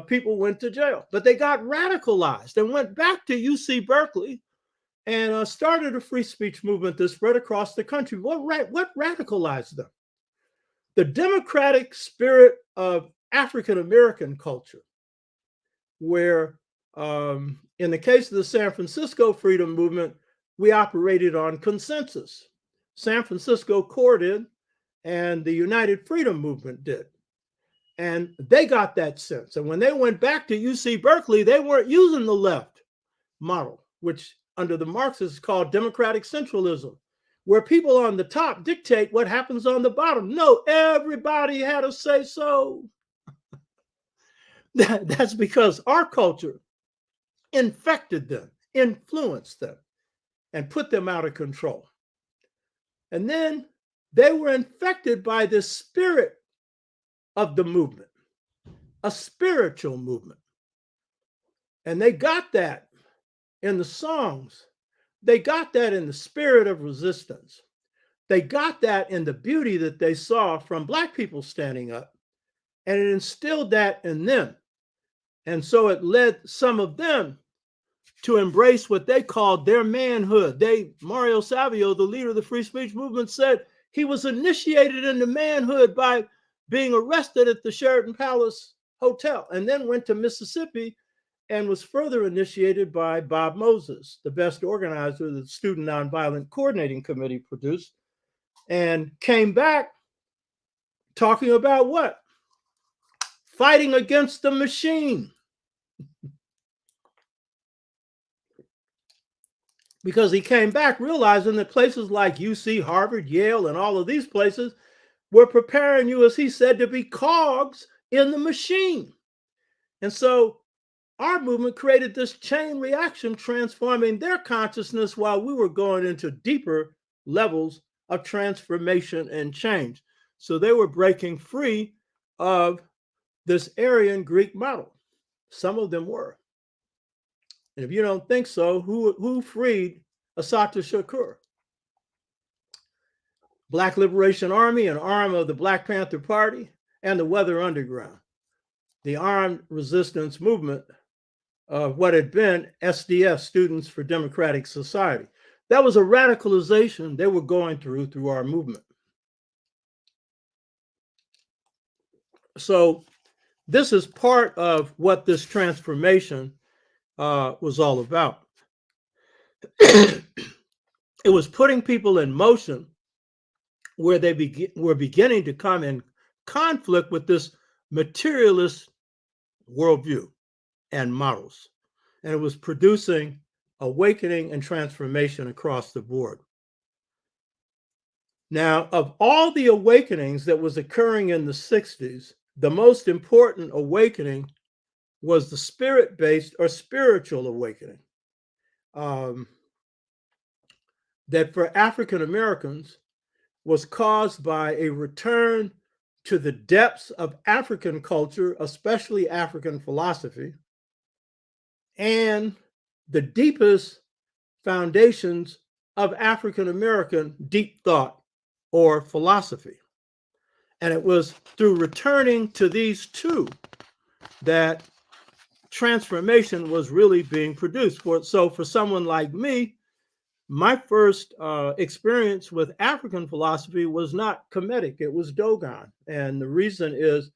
B: people went to jail. But they got radicalized and went back to UC Berkeley and started a free speech movement that spread across the country. What radicalized them? The democratic spirit of African American culture, where in the case of the San Francisco Freedom Movement, we operated on consensus. San Francisco Core did, and the United Freedom Movement did. And they got that sense. And when they went back to UC Berkeley, they weren't using the left model, which under the Marxists is called democratic centralism, where people on the top dictate what happens on the bottom. No, everybody had a say so. That's because our culture infected them, influenced them, and put them out of control. And then they were infected by the spirit of the movement, a spiritual movement. And they got that in the songs. They got that in the spirit of resistance. They got that in the beauty that they saw from Black people standing up. And it instilled that in them. And so it led some of them to embrace what they called their manhood. Mario Savio, the leader of the free speech movement, said he was initiated into manhood by being arrested at the Sheraton Palace Hotel, and then went to Mississippi and was further initiated by Bob Moses, the best organizer that the Student Nonviolent Coordinating Committee produced, and came back talking about what? Fighting against the machine. Because he came back realizing that places like UC, Harvard, Yale, and all of these places were preparing you, as he said, to be cogs in the machine. And so our movement created this chain reaction, transforming their consciousness while we were going into deeper levels of transformation and change. So they were breaking free of this Aryan Greek model. Some of them were. And if you don't think so, who freed Assata Shakur? Black Liberation Army, an arm of the Black Panther Party, and the Weather Underground, the armed resistance movement of what had been SDS, Students for Democratic Society. That was a radicalization they were going through our movement. So this is part of what this transformation was all about. It was putting people in motion where they were beginning to come in conflict with this materialist worldview and models. And it was producing awakening and transformation across the board. Now, of all the awakenings that was occurring in the 60s, the most important awakening was the spirit-based or spiritual awakening. That for African Americans was caused by a return to the depths of African culture, especially African philosophy, and the deepest foundations of African American deep thought or philosophy. And it was through returning to these two that transformation was really being produced. So for someone like me, my first experience with African philosophy was not Kemetic, it was Dogon. And the reason is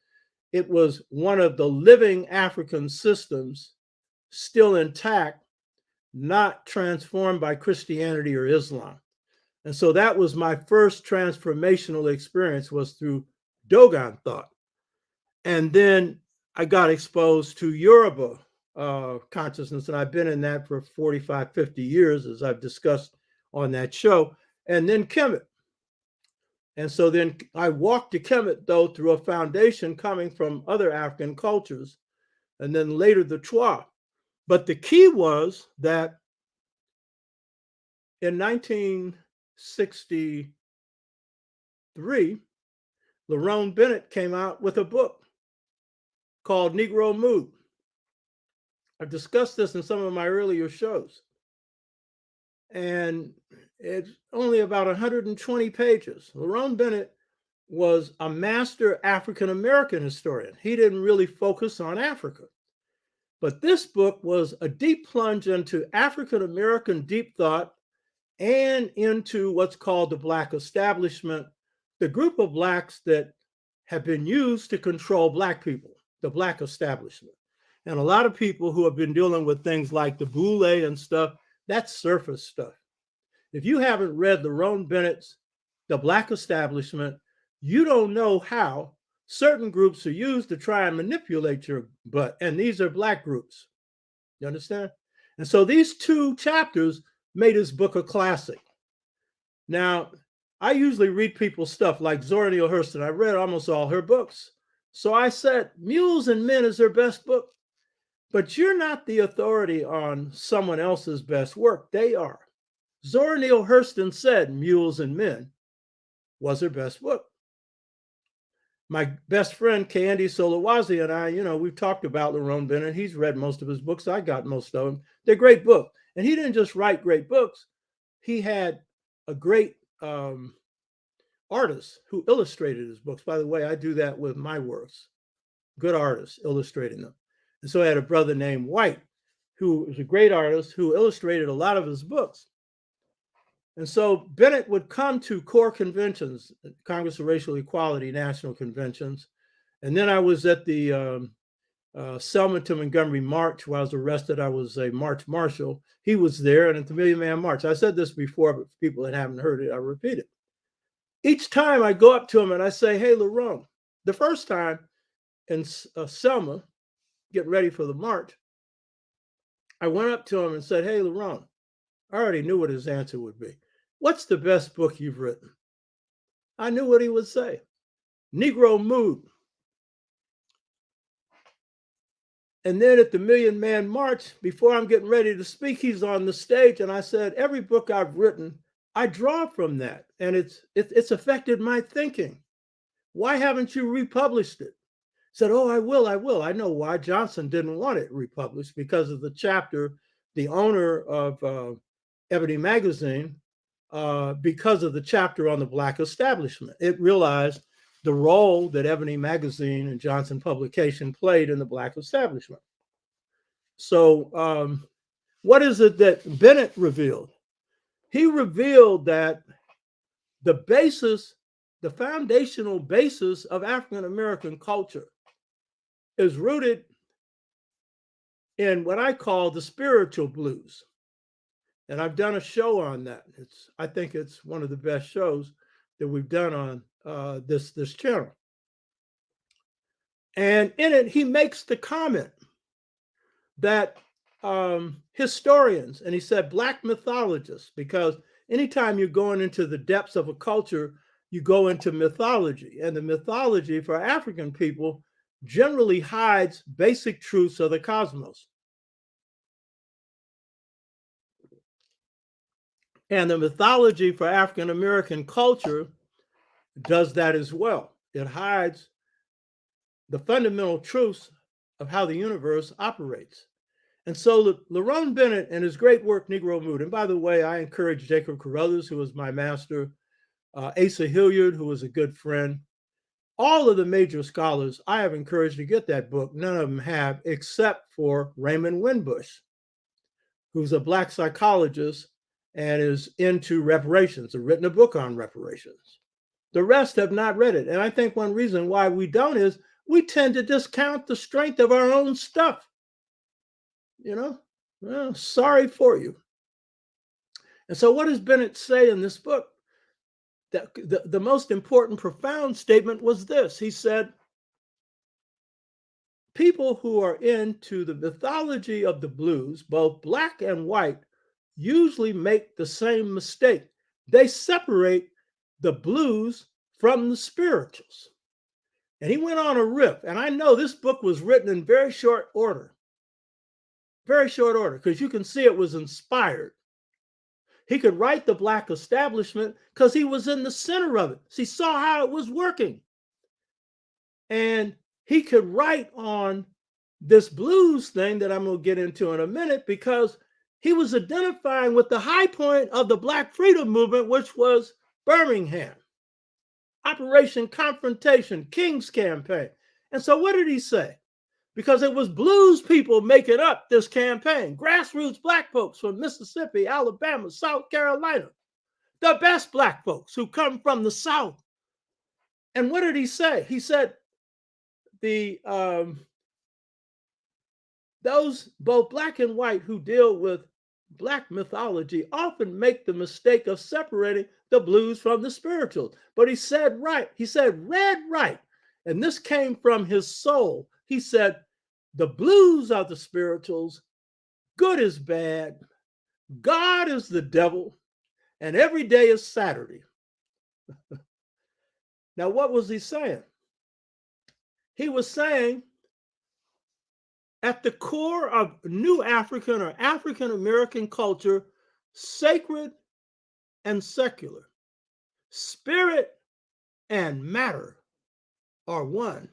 B: it was one of the living African systems still intact, not transformed by Christianity or Islam. And so that was my first transformational experience, was through Dogon thought. And then I got exposed to Yoruba consciousness, and I've been in that for 45, 50 years, as I've discussed on that show, and then Kemet. And so then I walked to Kemet, though, through a foundation coming from other African cultures, and then later the Twa. But the key was that in 1963, Lerone Bennett came out with a book called Negro Mood. I've discussed this in some of my earlier shows. And it's only about 120 pages. Lerone Bennett was a master African-American historian. He didn't really focus on Africa. But this book was a deep plunge into African-American deep thought and into what's called the Black establishment, the group of Blacks that have been used to control Black people, the Black establishment. And a lot of people who have been dealing with things like the Boule and stuff, that's surface stuff. If you haven't read Lerone Bennett's The Black Establishment, you don't know how certain groups are used to try and manipulate your butt. And these are Black groups. You understand? And so these two chapters made his book a classic. Now, I usually read people's stuff like Zora Neale Hurston. I read almost all her books. So I said, Mules and Men is her best book. But you're not the authority on someone else's best work. They are. Zora Neale Hurston said Mules and Men was her best book. My best friend, Candy Solowazi, and I, we've talked about Lerone Bennett. He's read most of his books. I got most of them. They're great books. And he didn't just write great books. He had a great artist who illustrated his books. By the way, I do that with my works. Good artists illustrating them. And so I had a brother named White, who was a great artist who illustrated a lot of his books. And so Bennett would come to core conventions, Congress of Racial Equality, national conventions. And then I was at the Selma to Montgomery March where I was arrested. I was a March Marshal. He was there, and at the Million Man March. I said this before, but for people that haven't heard it, I repeat it. Each time I go up to him and I say, hey, Lerone, the first time in Selma, getting ready for the march, I went up to him and said, hey, Lerone, I already knew what his answer would be. What's the best book you've written? I knew what he would say. Negro Mood. And then at the Million Man March, before I'm getting ready to speak, he's on the stage. And I said, every book I've written, I draw from that. And it's affected my thinking. Why haven't you republished it? Said, oh, I will. I know why. Johnson didn't want it republished because of the chapter, the owner of Ebony Magazine because of the chapter on the Black establishment. It realized the role that Ebony Magazine and Johnson Publication played in the Black establishment. So what is it that Bennett revealed? He revealed that the basis, the foundational basis of African American culture is rooted in what I call the spiritual blues. And I've done a show on that. I think it's one of the best shows that we've done on this channel. And in it, he makes the comment that historians, and he said Black mythologists, because anytime you're going into the depths of a culture, you go into mythology. And the mythology for African people generally hides basic truths of the cosmos. And the mythology for African American culture does that as well. It hides the fundamental truths of how the universe operates. And so Lerone Bennett and his great work, Negro Mood, and by the way, I encourage Jacob Carruthers, who was my master, Asa Hilliard, who was a good friend, all of the major scholars I have encouraged to get that book. None of them have, except for Raymond Winbush, who's a Black psychologist and is into reparations, has written a book on reparations. The rest have not read it. And I think one reason why we don't is we tend to discount the strength of our own stuff. You know, well, sorry for you. And so what does Bennett say in this book? The most important, profound statement was this. He said, people who are into the mythology of the blues, both Black and white, usually make the same mistake. They separate the blues from the spirituals. And he went on a riff. And I know this book was written in very short order, because you can see it was inspired. He could write the Black establishment because he was in the center of it. He saw how it was working. And he could write on this blues thing that I'm going to get into in a minute, because he was identifying with the high point of the Black freedom movement, which was Birmingham, Operation Confrontation, King's Campaign. And so what did he say? Because it was blues people making up this campaign, grassroots Black folks from Mississippi, Alabama, South Carolina, the best Black folks who come from the South. And what did he say? He said those both Black and white who deal with Black mythology often make the mistake of separating the blues from the spirituals. But he said right. He said read right. And this came from his soul. He said, the blues are the spirituals, good is bad, God is the devil, and every day is Saturday. Now, what was he saying? He was saying, at the core of New African or African American culture, sacred and secular, spirit and matter are one.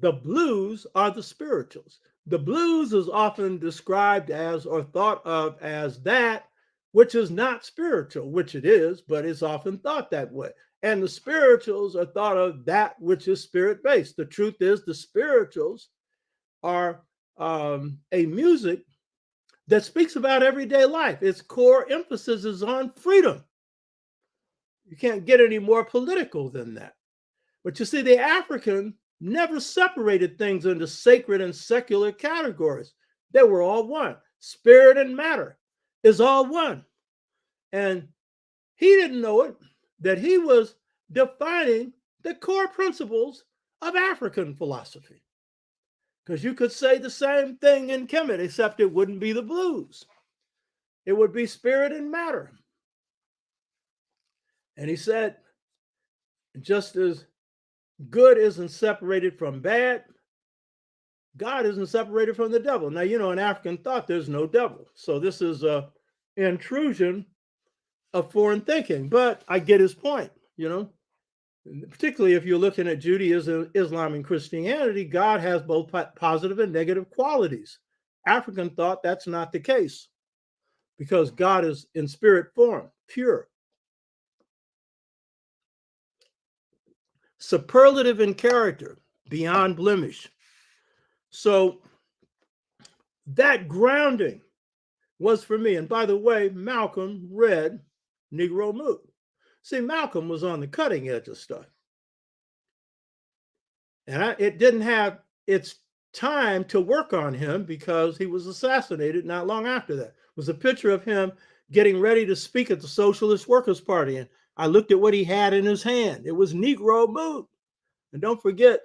B: The blues are the spirituals. The blues is often described as or thought of as that which is not spiritual, which it is, but it's often thought that way. And the spirituals are thought of that which is spirit-based. The truth is the spirituals are a music that speaks about everyday life. Its core emphasis is on freedom. You can't get any more political than that. But you see, the African never separated things into sacred and secular categories. They were all one. Spirit and matter is all one. And he didn't know it, that he was defining the core principles of African philosophy. Because you could say the same thing in Kemetic, except it wouldn't be the blues. It would be spirit and matter. And he said, just as good isn't separated from bad, God isn't separated from the devil. Now, you know, in African thought, there's no devil. So this is an intrusion of foreign thinking. But I get his point, you know. Particularly if you're looking at Judaism, Islam, and Christianity, God has both positive and negative qualities. African thought, that's not the case. because God is in spirit form, pure. Superlative in character, beyond blemish. So that grounding was for me. And by the way, Malcolm read Negro Mood. See, Malcolm was on the cutting edge of stuff. And it didn't have its time to work on him because he was assassinated not long after that. It was a picture of him getting ready to speak at the Socialist Workers' Party. And I looked at what he had in his hand. It was Negro Mood. And don't forget,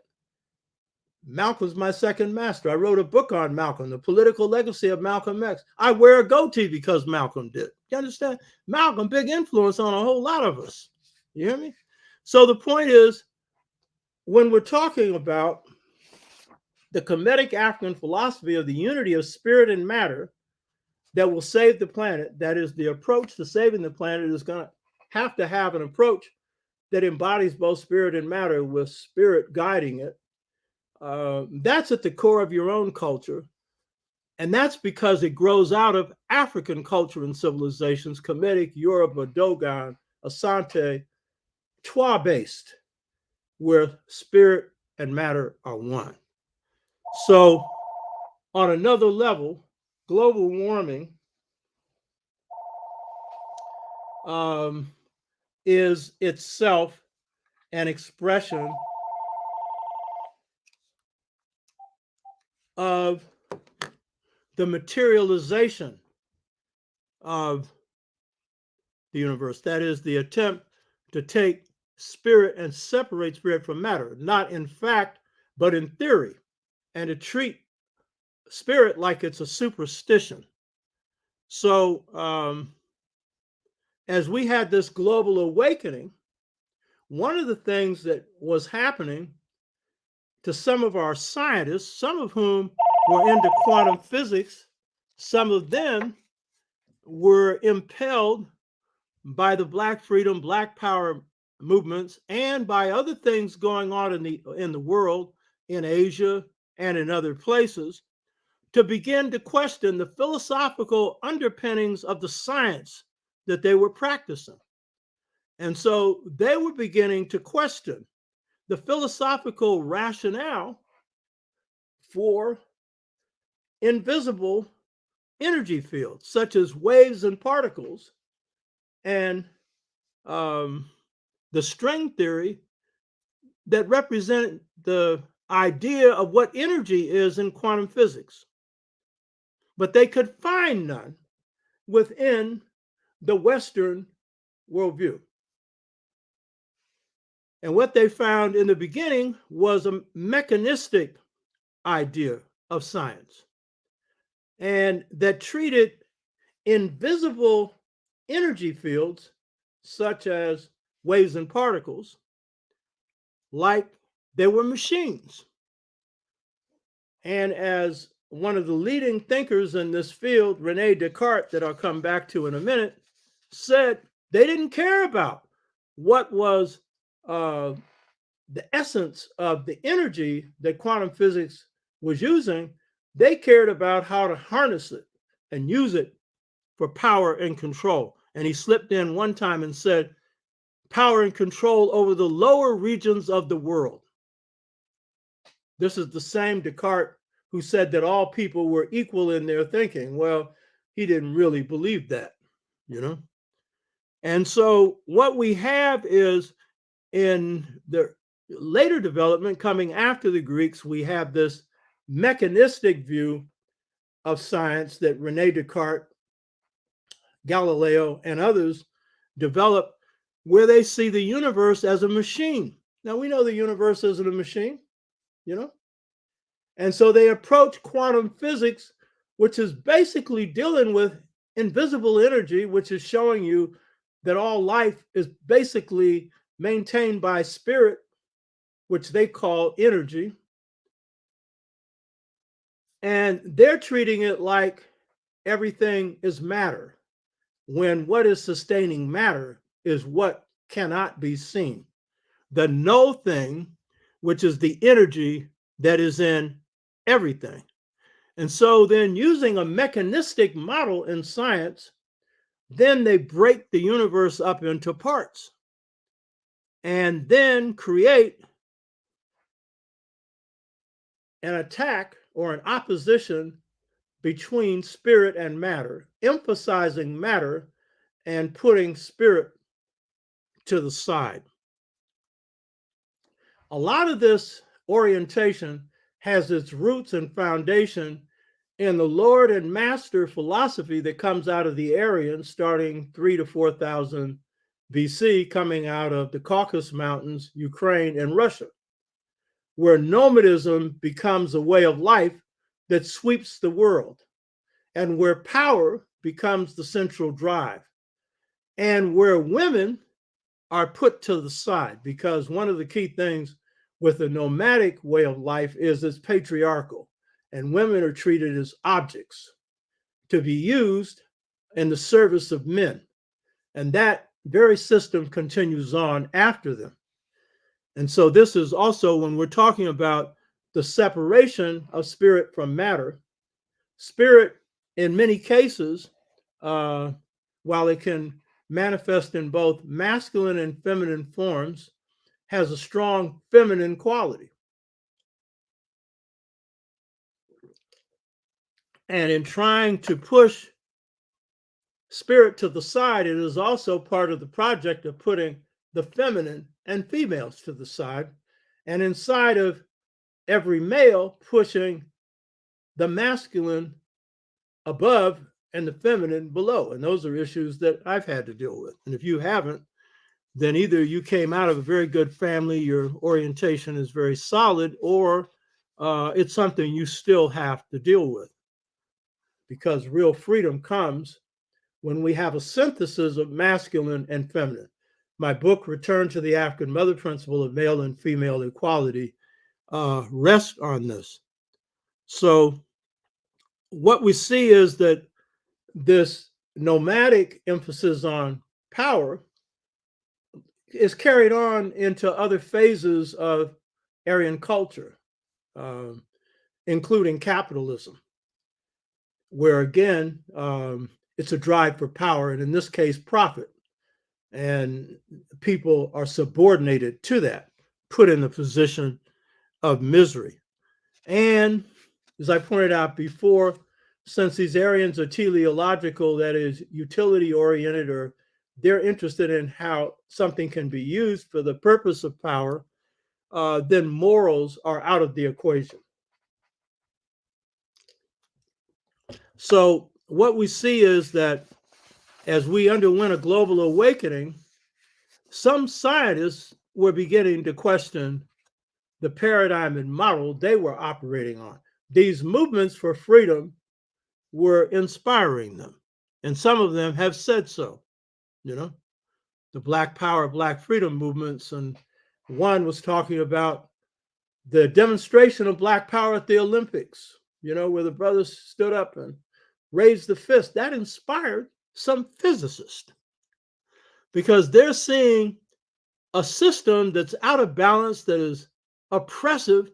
B: Malcolm's my second master. I wrote a book on Malcolm, The Political Legacy of Malcolm X. I wear a goatee because Malcolm did. You understand? Malcolm, big influence on a whole lot of us. You hear me? So the point is, when we're talking about the Kemetic African philosophy of the unity of spirit and matter that will save the planet, that is, the approach to saving the planet is going to have an approach that embodies both spirit and matter with spirit guiding it. That's at the core of your own culture. And that's because it grows out of African culture and civilizations, Kemetic, Yoruba, Dogon, Asante, Twa-based, where spirit and matter are one. So on another level, global warming is itself an expression of the materialization of the universe. That is the attempt to take spirit and separate spirit from matter, not in fact, but in theory, and to treat spirit like it's a superstition. So as we had this global awakening, one of the things that was happening to some of our scientists, some of whom were into quantum physics, some of them were impelled by the Black freedom, Black power movements, and by other things going on in the world, in Asia and in other places, to begin to question the philosophical underpinnings of the science that they were practicing. And so they were beginning to question the philosophical rationale for invisible energy fields, such as waves and particles, and the string theory that represent the idea of what energy is in quantum physics. But they could find none within the Western worldview. And what they found in the beginning was a mechanistic idea of science, and that treated invisible energy fields, such as waves and particles, like they were machines. And as one of the leading thinkers in this field, Rene Descartes, that I'll come back to in a minute, said they didn't care about what was the essence of the energy that quantum physics was using. They cared about how to harness it and use it for power and control. And he slipped in one time and said, power and control over the lower regions of the world. This is the same Descartes who said that all people were equal in their thinking. Well, he didn't really believe that, you know? And so what we have is, in the later development coming after the Greeks, we have this mechanistic view of science that Rene Descartes, Galileo, and others developed, where they see the universe as a machine. Now, we know the universe isn't a machine, you know? And so they approach quantum physics, which is basically dealing with invisible energy, which is showing you that all life is basically maintained by spirit, which they call energy. And they're treating it like everything is matter, when what is sustaining matter is what cannot be seen. The no thing, which is the energy that is in everything. And so then, using a mechanistic model in science, then they break the universe up into parts and then create an attack or an opposition between spirit and matter, emphasizing matter and putting spirit to the side. A lot of this orientation has its roots and foundation in the Lord and Master philosophy that comes out of the Aryans starting 3 to 4,000 BC, coming out of the Caucasus Mountains, Ukraine, and Russia, where nomadism becomes a way of life that sweeps the world, and where power becomes the central drive, and where women are put to the side, because one of the key things with the nomadic way of life is it's patriarchal, and women are treated as objects to be used in the service of men. And that very system continues on after them. And so this is also when we're talking about the separation of spirit from matter. Spirit, in many cases, while it can manifest in both masculine and feminine forms, has a strong feminine quality. And in trying to push spirit to the side, it is also part of the project of putting the feminine and females to the side, and inside of every male, pushing the masculine above and the feminine below. And those are issues that I've had to deal with. And if you haven't, then either you came out of a very good family, your orientation is very solid, or it's something you still have to deal with. Because real freedom comes when we have a synthesis of masculine and feminine. My book, Return to the African Mother Principle of Male and Female Equality, rests on this. So what we see is that this nomadic emphasis on power is carried on into other phases of Aryan culture, including capitalism, where again, it's a drive for power, and in this case, profit. And people are subordinated to that, put in the position of misery. And as I pointed out before, since these Aryans are teleological, that is utility oriented, or they're interested in how something can be used for the purpose of power, then morals are out of the equation. So what we see is that as we underwent a global awakening, some scientists were beginning to question the paradigm and model they were operating on. These movements for freedom were inspiring them, and some of them have said so. You know, the Black Power, Black Freedom movements, and one was talking about the demonstration of Black power at the Olympics, you know, where the brothers stood up and raised the fist. That inspired some physicists because they're seeing a system that's out of balance, that is oppressive,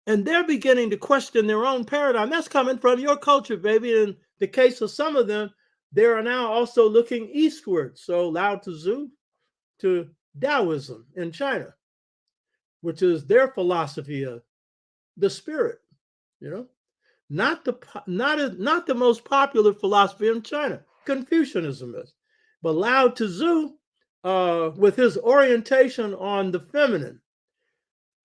B: and they're beginning to question their own paradigm. That's coming from your culture, baby. In the case of some of them, they are now also looking eastward. So Lao Tzu to Taoism in China, which is their philosophy of the spirit, you know, not the most popular philosophy in China. Confucianism is, but Lao Tzu, with his orientation on the feminine,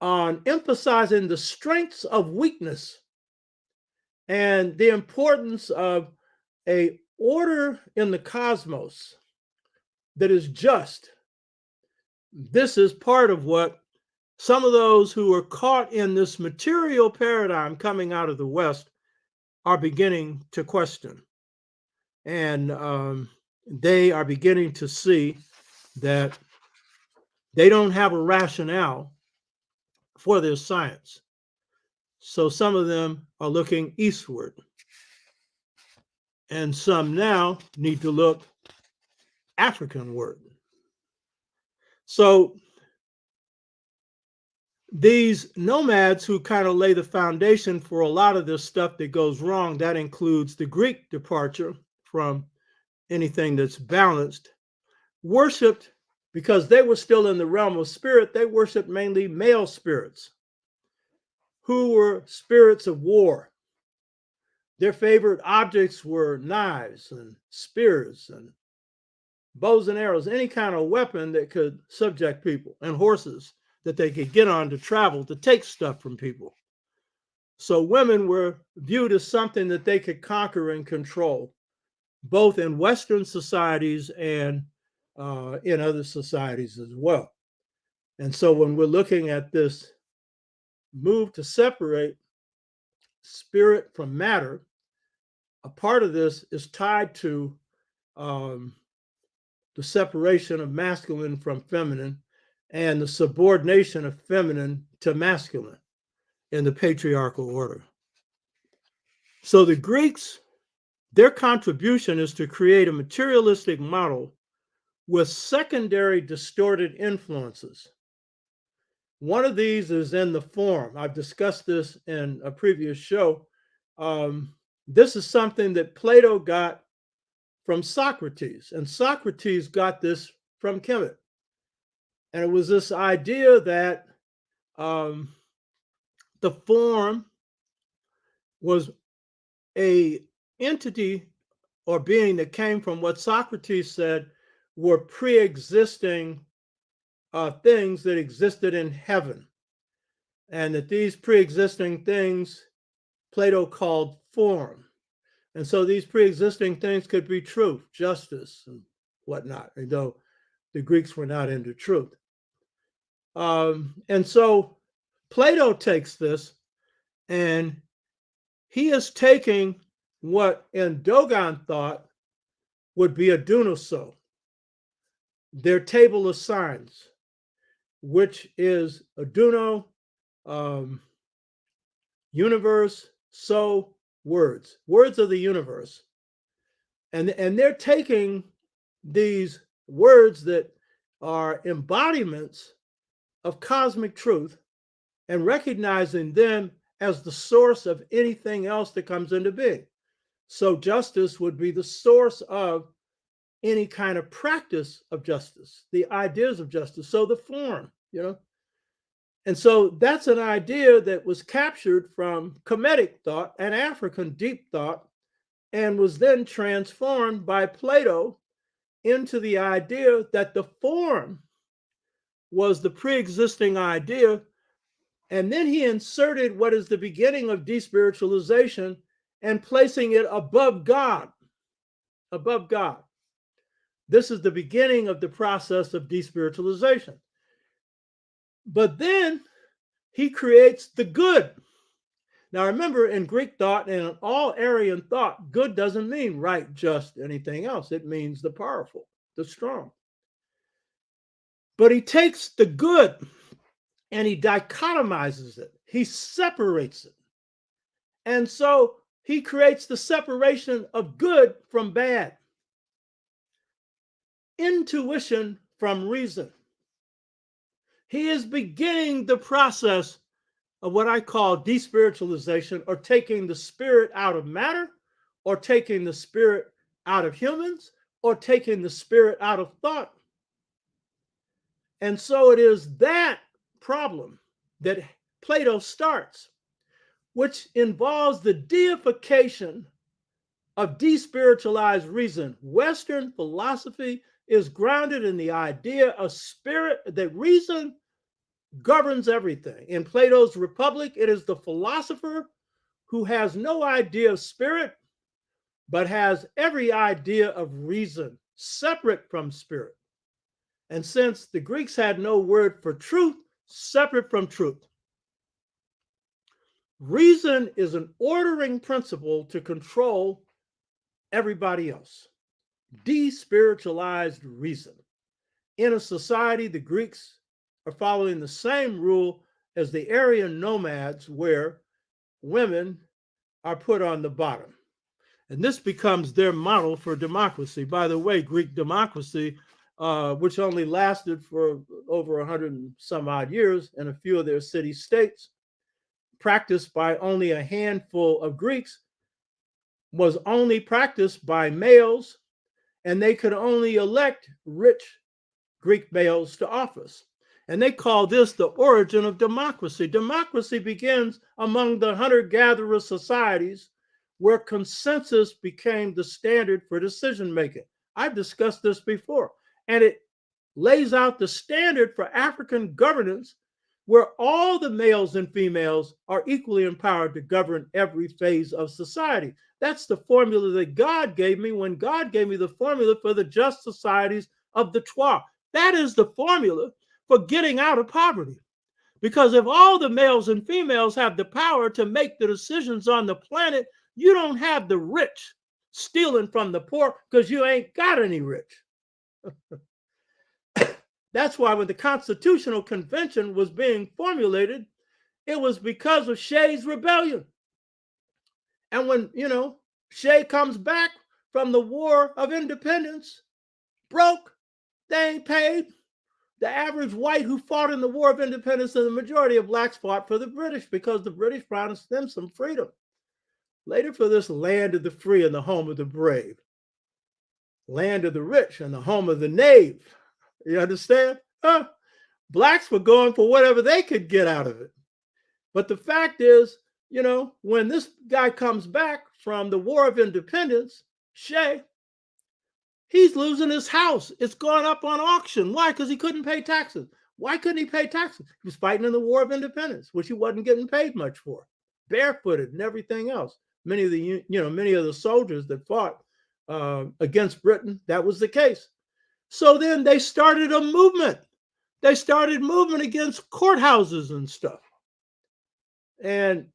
B: on emphasizing the strengths of weakness and the importance of a order in the cosmos that is just. This is part of what some of those who are caught in this material paradigm coming out of the West are beginning to question. And they are beginning to see that they don't have a rationale for their science. So some of them are looking eastward. And some now need to look Africanward. So these nomads who kind of lay the foundation for a lot of this stuff that goes wrong, that includes the Greek departure from anything that's balanced, worshipped, because they were still in the realm of spirit, they worshipped mainly male spirits who were spirits of war. Their favorite objects were knives and spears and bows and arrows, any kind of weapon that could subject people, and horses that they could get on to travel, to take stuff from people. So women were viewed as something that they could conquer and control, both in Western societies and in other societies as well. And so when we're looking at this move to separate spirit from matter, a part of this is tied to the separation of masculine from feminine and the subordination of feminine to masculine in the patriarchal order. So the Greeks, their contribution is to create a materialistic model with secondary distorted influences. One of these is in the form. I've discussed this in a previous show. This is something that Plato got from Socrates, and Socrates got this from Kemetic. And it was this idea that the form was a entity or being that came from what Socrates said were pre-existing things that existed in heaven, and that these pre-existing things Plato called form. And so these pre-existing things could be truth, justice, and whatnot, though the Greeks were not into truth. And so Plato takes this, and he is taking what in Dogon thought would be a dunoso, their table of signs, which is a duno, universe, so words of the universe. And they're taking these words that are embodiments of cosmic truth and recognizing them as the source of anything else that comes into being. So justice would be the source of any kind of practice of justice, the ideas of justice. So the form, And so that's an idea that was captured from Kemetic thought and African deep thought, and was then transformed by Plato into the idea that the form was the pre-existing idea. And then he inserted what is the beginning of despiritualization and placing it above God. Above God. This is the beginning of the process of despiritualization. But then he creates the good. Now remember, in Greek thought and in all Aryan thought, good doesn't mean right, just, anything else. It means the powerful, the strong. But he takes the good and he dichotomizes it. He separates it. And so he creates the separation of good from bad, intuition from reason. He is beginning the process of what I call despiritualization, or taking the spirit out of matter, or taking the spirit out of humans, or taking the spirit out of thought. And so it is that problem that Plato starts, which involves the deification of despiritualized reason. Western philosophy is grounded in the idea of spirit, that reason governs everything. In Plato's Republic, it is the philosopher who has no idea of spirit, but has every idea of reason separate from spirit. And since the Greeks had no word for truth, separate from truth. Reason is an ordering principle to control everybody else. Despiritualized reason. In a society, the Greeks are following the same rule as the Aryan nomads, where women are put on the bottom. And this becomes their model for democracy. By the way, Greek democracy, which only lasted for over 100 and some odd years in a few of their city-states, practiced by only a handful of Greeks, was only practiced by males and they could only elect rich Greek males to office. And they call this the origin of democracy. Democracy begins among the hunter-gatherer societies where consensus became the standard for decision making. I've discussed this before, and it lays out the standard for African governance where all the males and females are equally empowered to govern every phase of society. That's the formula that God gave me when God gave me the formula for the just societies of the Trois. That is the formula for getting out of poverty. Because if all the males and females have the power to make the decisions on the planet, you don't have the rich stealing from the poor because you ain't got any rich. That's why when the Constitutional Convention was being formulated, it was because of Shay's rebellion. And when, Shay comes back from the War of Independence, broke, they ain't paid. The average white who fought in the War of Independence and the majority of blacks fought for the British because the British promised them some freedom. Later for this land of the free and the home of the brave. Land of the rich and the home of the knave. You understand? Blacks were going for whatever they could get out of it. But the fact is, when this guy comes back from the War of Independence, Shay, he's losing his house. It's gone up on auction. Why? Because he couldn't pay taxes. Why couldn't he pay taxes? He was fighting in the War of Independence, which he wasn't getting paid much for, barefooted and everything else. Many of the soldiers that fought against Britain, that was the case. So then they started a movement. They started movement against courthouses and stuff, and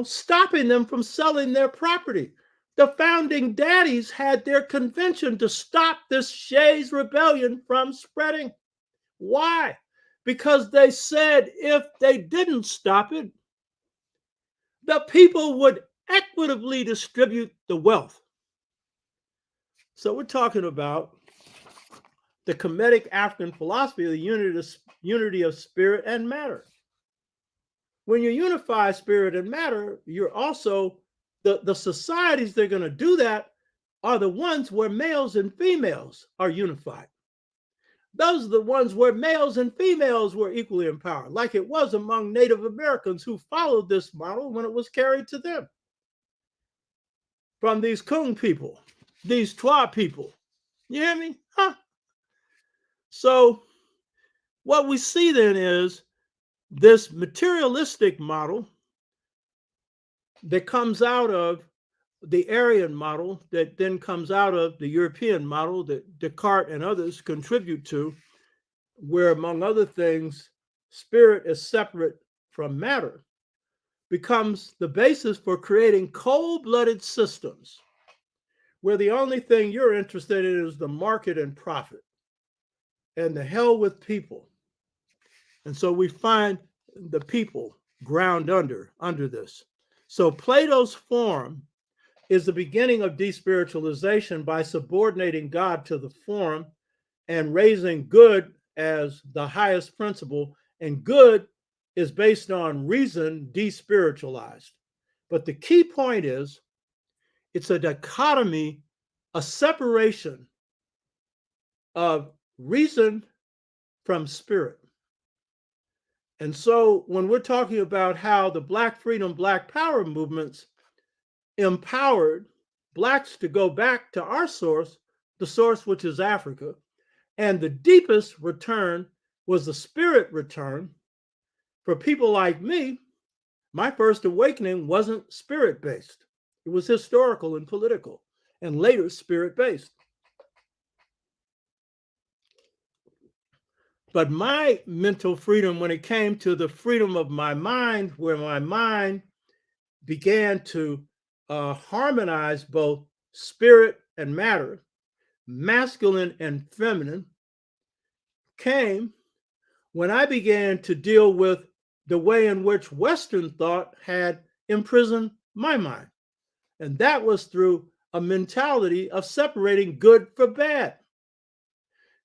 B: stopping them from selling their property. The founding daddies had their convention to stop this Shays rebellion from spreading. Why? Because they said if they didn't stop it, the people would equitably distribute the wealth. So we're talking about the Kemetic African philosophy of the unity of spirit and matter. When you unify spirit and matter, you're also, the societies that are going to do that are the ones where males and females are unified. Those are the ones where males and females were equally empowered, like it was among Native Americans who followed this model when it was carried to them. From these Kung people, these Trois people. You hear me? So what we see then is this materialistic model that comes out of the Aryan model, that then comes out of the European model that Descartes and others contribute to, where, among other things, spirit is separate from matter, becomes the basis for creating cold-blooded systems where the only thing you're interested in is the market and profit and the hell with people. And so we find the people ground under this. So Plato's form is the beginning of despiritualization by subordinating God to the form and raising good as the highest principle. And good is based on reason despiritualized. But the key point is it's a dichotomy, a separation of reason from spirit. And so when we're talking about how the Black freedom, Black power movements empowered Blacks to go back to our source, the source which is Africa, and the deepest return was the spirit return. For people like me, my first awakening wasn't spirit-based. It was historical and political, and later spirit-based. But my mental freedom, when it came to the freedom of my mind, where my mind began to harmonize both spirit and matter, masculine and feminine, came when I began to deal with the way in which Western thought had imprisoned my mind. And that was through a mentality of separating good from bad.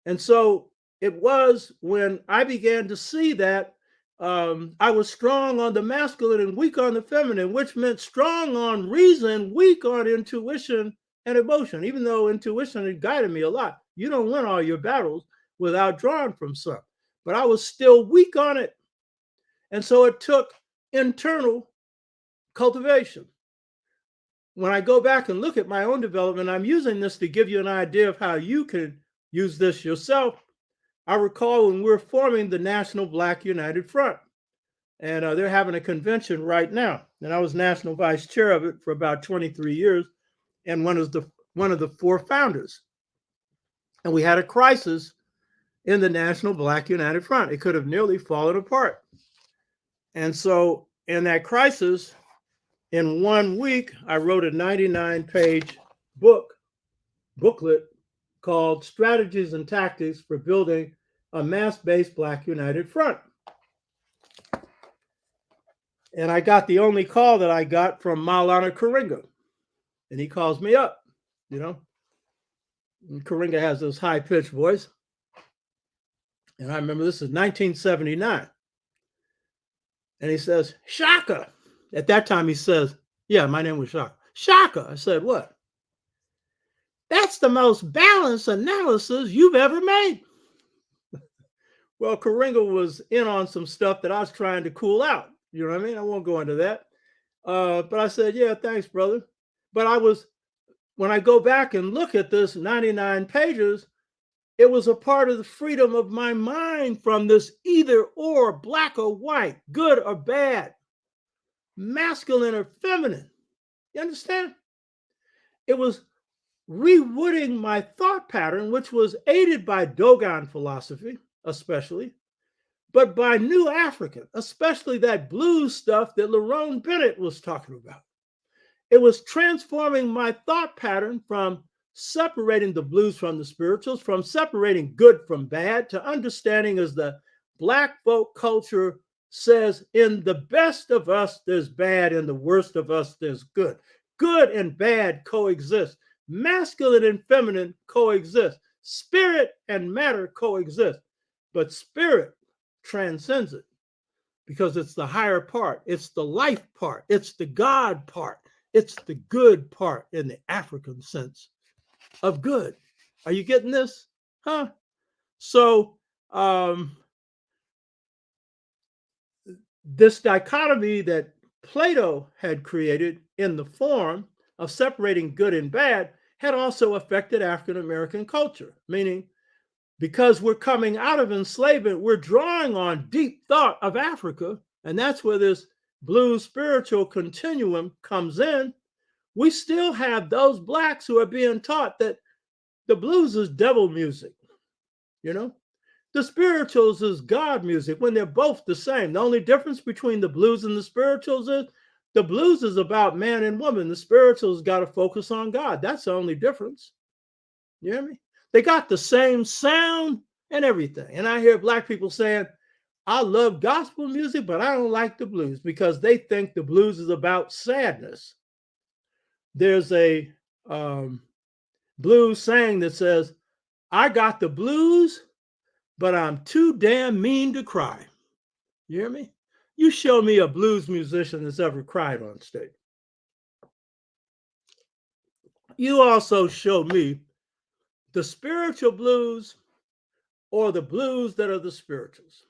B: And so it was when I began to see that I was strong on the masculine and weak on the feminine, which meant strong on reason, weak on intuition, and emotion. Even though intuition had guided me a lot, you don't win all your battles without drawing from some. But I was still weak on it. And so it took internal cultivation. When I go back and look at my own development, I'm using this to give you an idea of how you can use this yourself. I recall when we were forming the National Black United Front, and they're having a convention right now. And I was national vice chair of it for about 23 years, and one of the four founders. And we had a crisis in the National Black United Front. It could have nearly fallen apart. And so in that crisis, in 1 week, I wrote a 99-page booklet called Strategies and Tactics for Building a Mass-Based Black United Front. And I got the only call that I got from Maulana Karinga. And he calls me up, you know. And Karinga has this high-pitched voice. And I remember this is 1979. And he says, Shaka. At that time, he says, yeah, my name was Shaka. Shaka. I said, what? That's the most balanced analysis you've ever made. Well, Karinga was in on some stuff that I was trying to cool out. You know what I mean? I won't go into that. But I said, yeah, thanks, brother. But when I go back and look at this 99 pages, it was a part of the freedom of my mind from this either or, black or white, good or bad, masculine or feminine. You understand? It was rewooding my thought pattern, which was aided by Dogon philosophy, especially, but by New African, especially that blues stuff that Lerone Bennett was talking about. It was transforming my thought pattern from separating the blues from the spirituals, from separating good from bad, to understanding as the Black folk culture says, in the best of us, there's bad, in the worst of us, there's good. Good and bad coexist. Masculine and feminine coexist. Spirit and matter coexist. But spirit transcends it because it's the higher part. It's the life part. It's the God part. It's the good part in the African sense of good. Are you getting this? Huh? So this dichotomy that Plato had created in the form of separating good and bad had also affected African American culture, meaning because we're coming out of enslavement, we're drawing on deep thought of Africa, and that's where this blues spiritual continuum comes in. We still have those blacks who are being taught that the blues is devil music, you know? The spirituals is God music when they're both the same. The only difference between the blues and the spirituals is the blues is about man and woman. The spirituals got to focus on God. That's the only difference. You hear me? They got the same sound and everything. And I hear black people saying, I love gospel music, but I don't like the blues because they think the blues is about sadness. There's a blues saying that says, I got the blues, but I'm too damn mean to cry. You hear me? You show me a blues musician that's ever cried on stage. You also show me the spiritual blues or the blues that are the spirituals.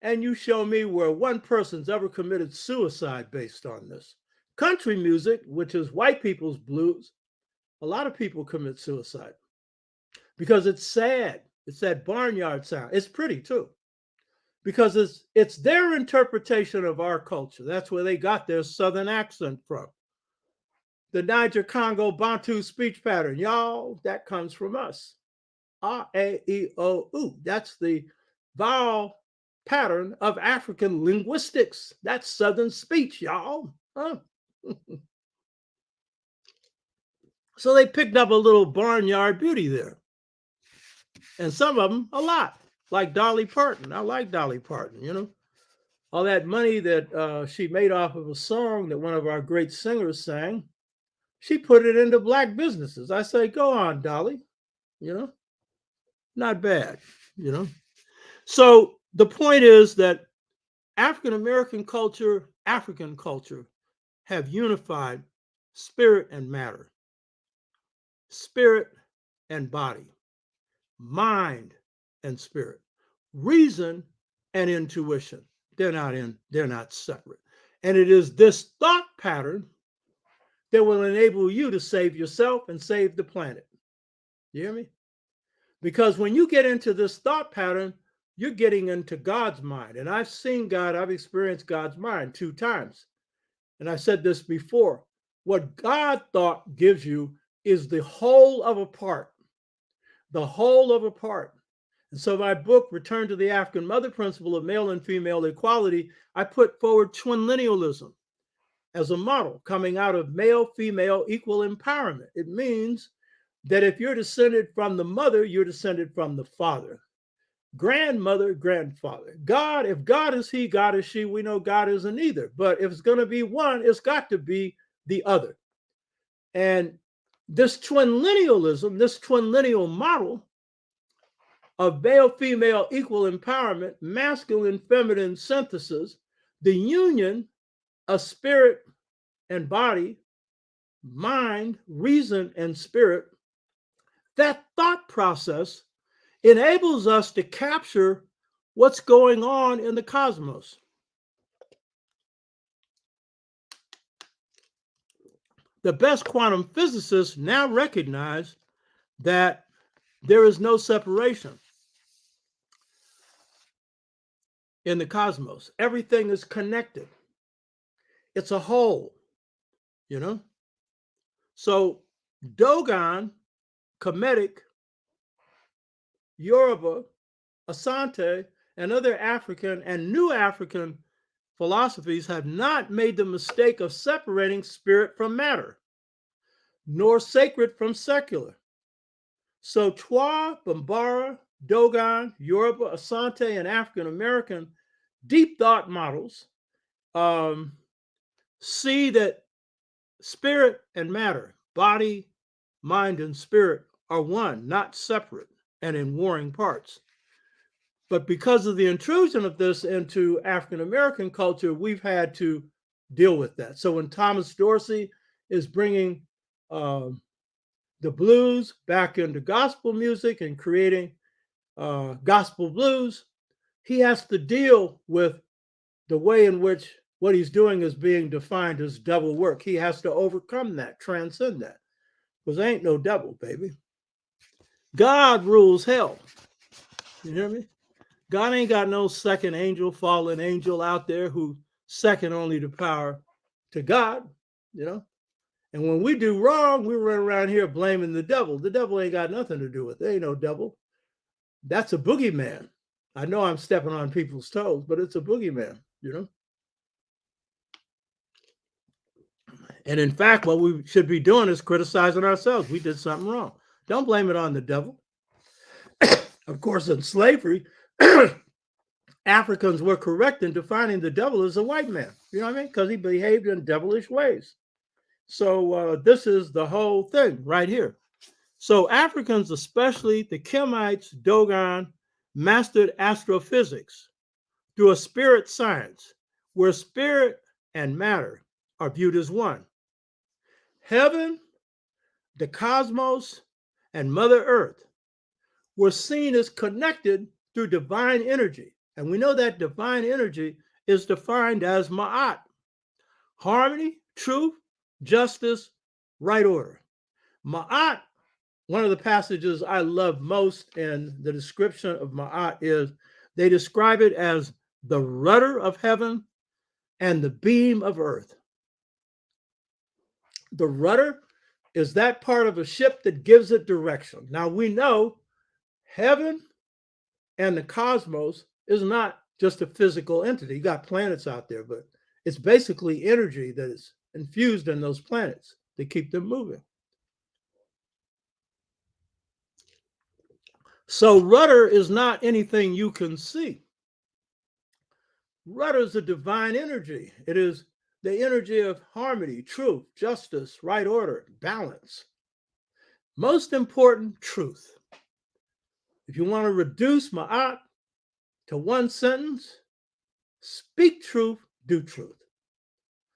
B: And you show me where one person's ever committed suicide based on this. Country music, which is white people's blues, a lot of people commit suicide because it's sad. It's that barnyard sound. It's pretty too, because it's their interpretation of our culture. That's where they got their Southern accent from. The Niger Congo Bantu speech pattern, y'all, that comes from us. R-A-E-O-U. That's the vowel pattern of African linguistics. That's Southern speech, y'all. Huh? So they picked up a little barnyard beauty there. And some of them a lot, like Dolly Parton. I like Dolly Parton, you know. All that money that she made off of a song that one of our great singers sang, she put it into black businesses. I say, go on, Dolly, you know. Not bad, you know. So the point is that African American culture, African culture have unified spirit and matter. spirit and body, mind and spirit, reason and intuition. They're not separate. And it is this thought pattern that will enable you to save yourself and save the planet. You hear me? Because when you get into this thought pattern, you're getting into God's mind. And I've seen God, I've experienced God's mind 2 times. And I said this before. What God thought gives you is the whole of a part, the whole of a part. And so my book, Return to the African Mother Principle of Male and Female Equality, I put forward twinlinealism as a model coming out of male-female equal empowerment. It means that if you're descended from the mother, you're descended from the father. Grandmother, grandfather. God, if God is he, God is she, we know God isn't either. But if it's going to be one, it's got to be the other. And this twinlinealism, this twinlineal model of male-female equal empowerment, masculine-feminine synthesis, the union of spirit and body, mind, reason, and spirit, that thought process enables us to capture what's going on in the cosmos. The best quantum physicists now recognize that there is no separation in the cosmos. Everything is connected. It's a whole, you know? So Dogon, Kemetic, Yoruba, Asante, and other African and New African philosophies have not made the mistake of separating spirit from matter, nor sacred from secular. So Twa, Bambara, Dogon, Yoruba, Asante, and African American deep thought models see that spirit and matter, body, mind, and spirit are one, not separate and in warring parts. But because of the intrusion of this into African American culture, we've had to deal with that. So when Thomas Dorsey is bringing the blues back into gospel music and creating gospel blues, he has to deal with the way in which what he's doing is being defined as double work. He has to overcome that, transcend that, because there ain't no double, baby. God rules hell. You hear me? God ain't got no second angel, fallen angel out there who's second only to power to God, you know? And when we do wrong, we run around here blaming the devil. The devil ain't got nothing to do with it. There ain't no devil. That's a boogeyman. I know I'm stepping on people's toes, but it's a boogeyman, you know? And in fact, what we should be doing is criticizing ourselves. We did something wrong. Don't blame it on the devil. Of course, in slavery, Africans were correct in defining the devil as a white man. You know what I mean? Because he behaved in devilish ways. So this is the whole thing right here. So Africans, especially the Kemites, Dogon, mastered astrophysics through a spirit science where spirit and matter are viewed as one. Heaven, the cosmos, and Mother Earth were seen as connected through divine energy. And we know that divine energy is defined as Maat, harmony, truth, justice, right order. Maat, one of the passages I love most in the description of Maat is they describe it as the rudder of heaven and the beam of earth. The rudder is that part of a ship that gives it direction. Now we know heaven and the cosmos is not just a physical entity. You got planets out there, but it's basically energy that is infused in those planets to keep them moving. So rudder is not anything you can see. Rudder is a divine energy. It is the energy of harmony, truth, justice, right order, balance. Most important, truth. If you want to reduce Ma'at to one sentence, speak truth, do truth.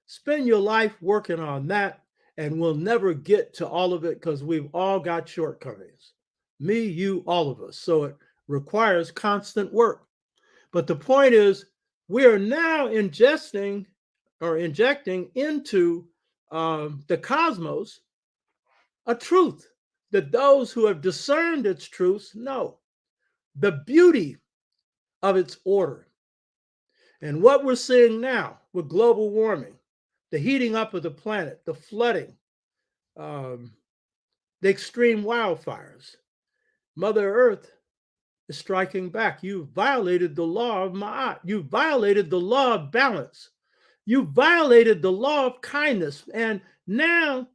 B: Spend your life working on that, and we'll never get to all of it because we've all got shortcomings. Me, you, all of us. So it requires constant work. But the point is, we are now injecting into the cosmos a truth that those who have discerned its truths know the beauty of its order. And what we're seeing now with global warming, the heating up of the planet, the flooding, the extreme wildfires, Mother Earth is striking back. You violated the law of Maat. You violated the law of balance. You violated the law of kindness. And now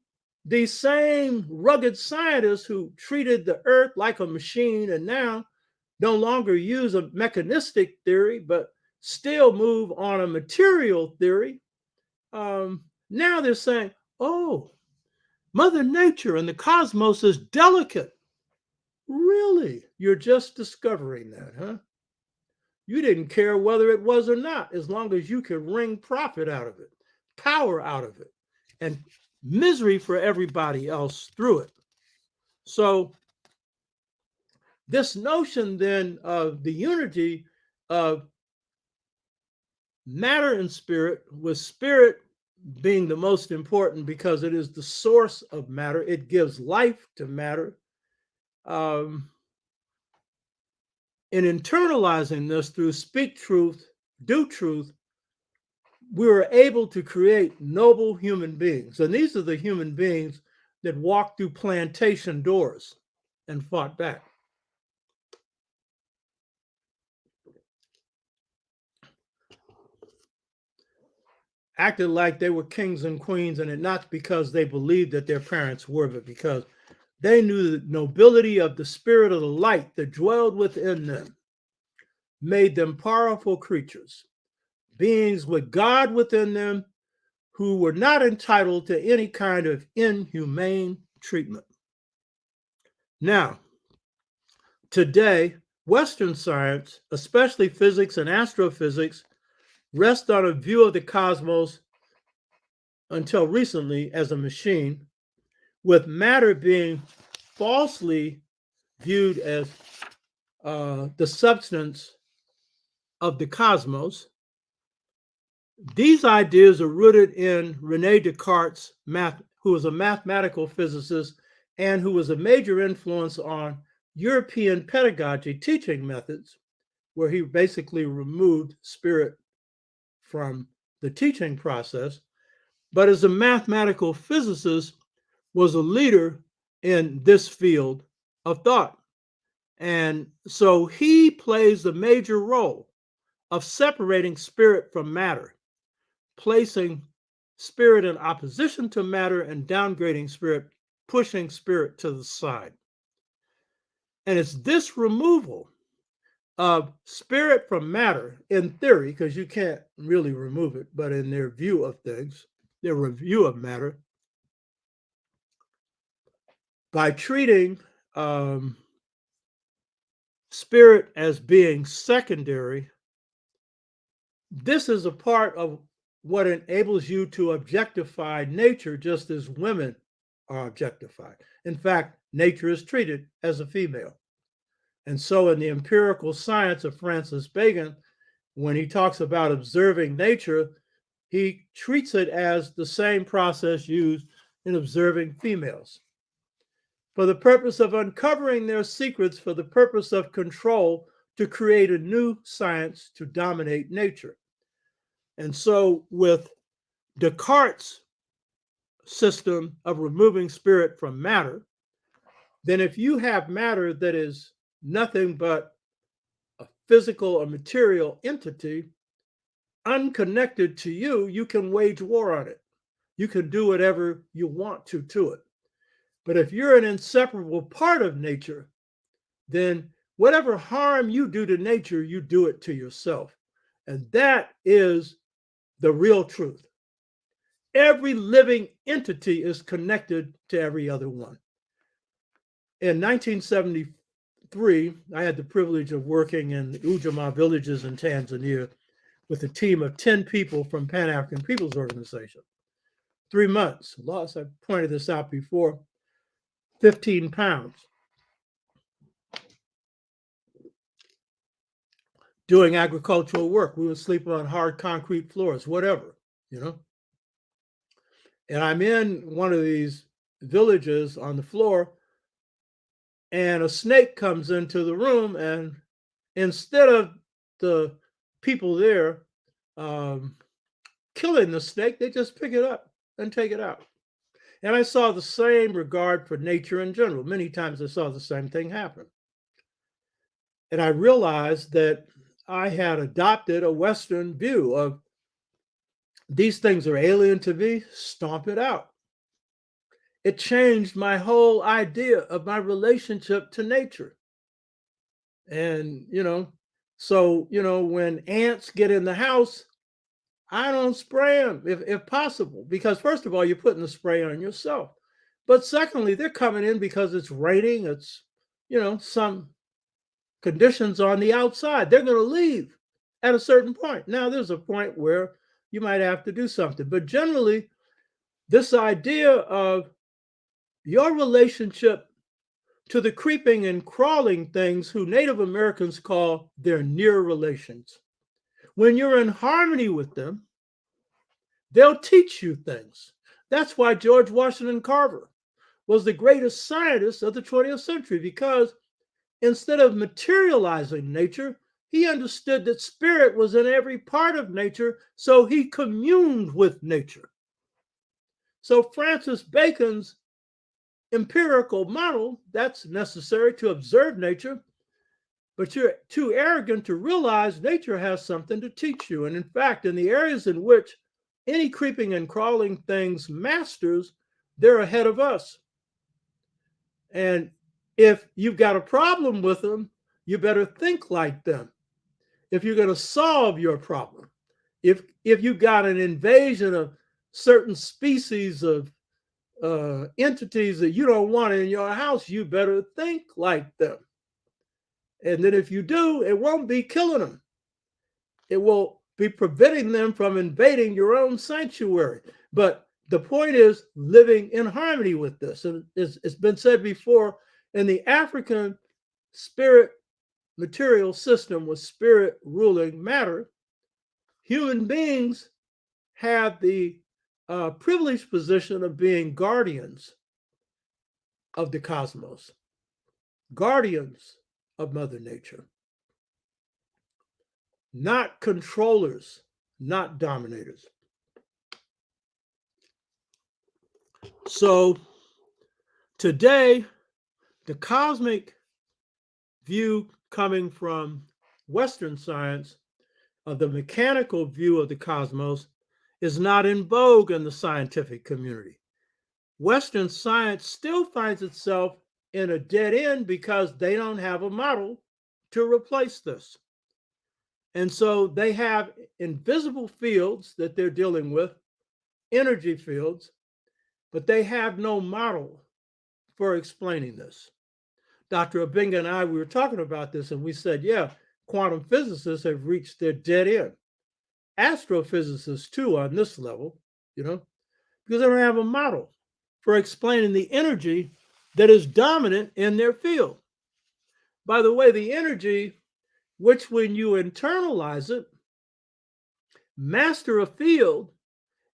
B: these same rugged scientists who treated the earth like a machine and now no longer use a mechanistic theory, but still move on a material theory. Now they're saying, oh, Mother Nature and the cosmos is delicate. Really? You're just discovering that, huh? You didn't care whether it was or not, as long as you could wring profit out of it, power out of it, and misery for everybody else through it. So this notion then of the unity of matter and spirit, with spirit being the most important because it is the source of matter, it gives life to matter. In internalizing this through speak truth, do truth, we were able to create noble human beings. And these are the human beings that walked through plantation doors and fought back. Acted like they were kings and queens, and not because they believed that their parents were, but because they knew the nobility of the spirit of the light that dwelled within them made them powerful creatures, beings with God within them who were not entitled to any kind of inhumane treatment. Now, today, Western science, especially physics and astrophysics, rest on a view of the cosmos until recently as a machine, with matter being falsely viewed as the substance of the cosmos. These ideas are rooted in René Descartes, who was a mathematical physicist and who was a major influence on European pedagogy teaching methods, where he basically removed spirit from the teaching process. But as a mathematical physicist, was a leader in this field of thought. And so he plays a major role of separating spirit from matter, placing spirit in opposition to matter and downgrading spirit, pushing spirit to the side. And it's this removal of spirit from matter, in theory, because you can't really remove it, but in their view of things, their review of matter, by treating spirit as being secondary, this is a part of what enables you to objectify nature just as women are objectified. In fact, nature is treated as a female. And so in the empirical science of Francis Bacon, when he talks about observing nature, he treats it as the same process used in observing females, for the purpose of uncovering their secrets, for the purpose of control, to create a new science to dominate nature. And so with Descartes' system of removing spirit from matter, then if you have matter that is nothing but a physical or material entity, unconnected to you, you can wage war on it. You can do whatever you want to it. But if you're an inseparable part of nature, then whatever harm you do to nature, you do it to yourself. And that is the real truth. Every living entity is connected to every other one. In 1973, I had the privilege of working in the Ujamaa villages in Tanzania with a team of 10 people from Pan-African Peoples Organization. 3 months. Lost, I pointed this out before, 15 pounds. Doing agricultural work. We would sleep on hard concrete floors, whatever, you know. And I'm in one of these villages on the floor, and a snake comes into the room, and instead of the people there killing the snake, they just pick it up and take it out. And I saw the same regard for nature in general. Many times I saw the same thing happen. And I realized that I had adopted a Western view of these things are alien to me, stomp it out. It changed my whole idea of my relationship to nature. And, so, when ants get in the house, I don't spray them if possible, because first of all, you're putting the spray on yourself. But secondly, they're coming in because it's raining, it's, some conditions on the outside. They're going to leave at a certain point. Now, there's a point where you might have to do something. But generally, this idea of your relationship to the creeping and crawling things who Native Americans call their near relations. When you're in harmony with them, they'll teach you things. That's why George Washington Carver was the greatest scientist of the 20th century, because instead of materializing nature, he understood that spirit was in every part of nature, so he communed with nature. So Francis Bacon's empirical model, that's necessary to observe nature, but you're too arrogant to realize nature has something to teach you. And in fact, in the areas in which any creeping and crawling things masters, they're ahead of us. And if you've got a problem with them, you better think like them. If you're going to solve your problem, if you've got an invasion of certain species of entities that you don't want in your house, you better think like them. And then if you do, it won't be killing them. It will be preventing them from invading your own sanctuary. But the point is living in harmony with this. And it's been said before, in the African spirit material system with spirit ruling matter, human beings have the privileged position of being guardians of the cosmos, guardians of Mother Nature, not controllers, not dominators. So today, the cosmic view coming from Western science of the mechanical view of the cosmos is not in vogue in the scientific community. Western science still finds itself in a dead end because they don't have a model to replace this. And so they have invisible fields that they're dealing with, energy fields, but they have no model for explaining this. Dr. Abinga and I, we were talking about this, and we said, yeah, quantum physicists have reached their dead end. Astrophysicists, too, on this level, because they don't have a model for explaining the energy that is dominant in their field. By the way, the energy, which when you internalize it, master a field,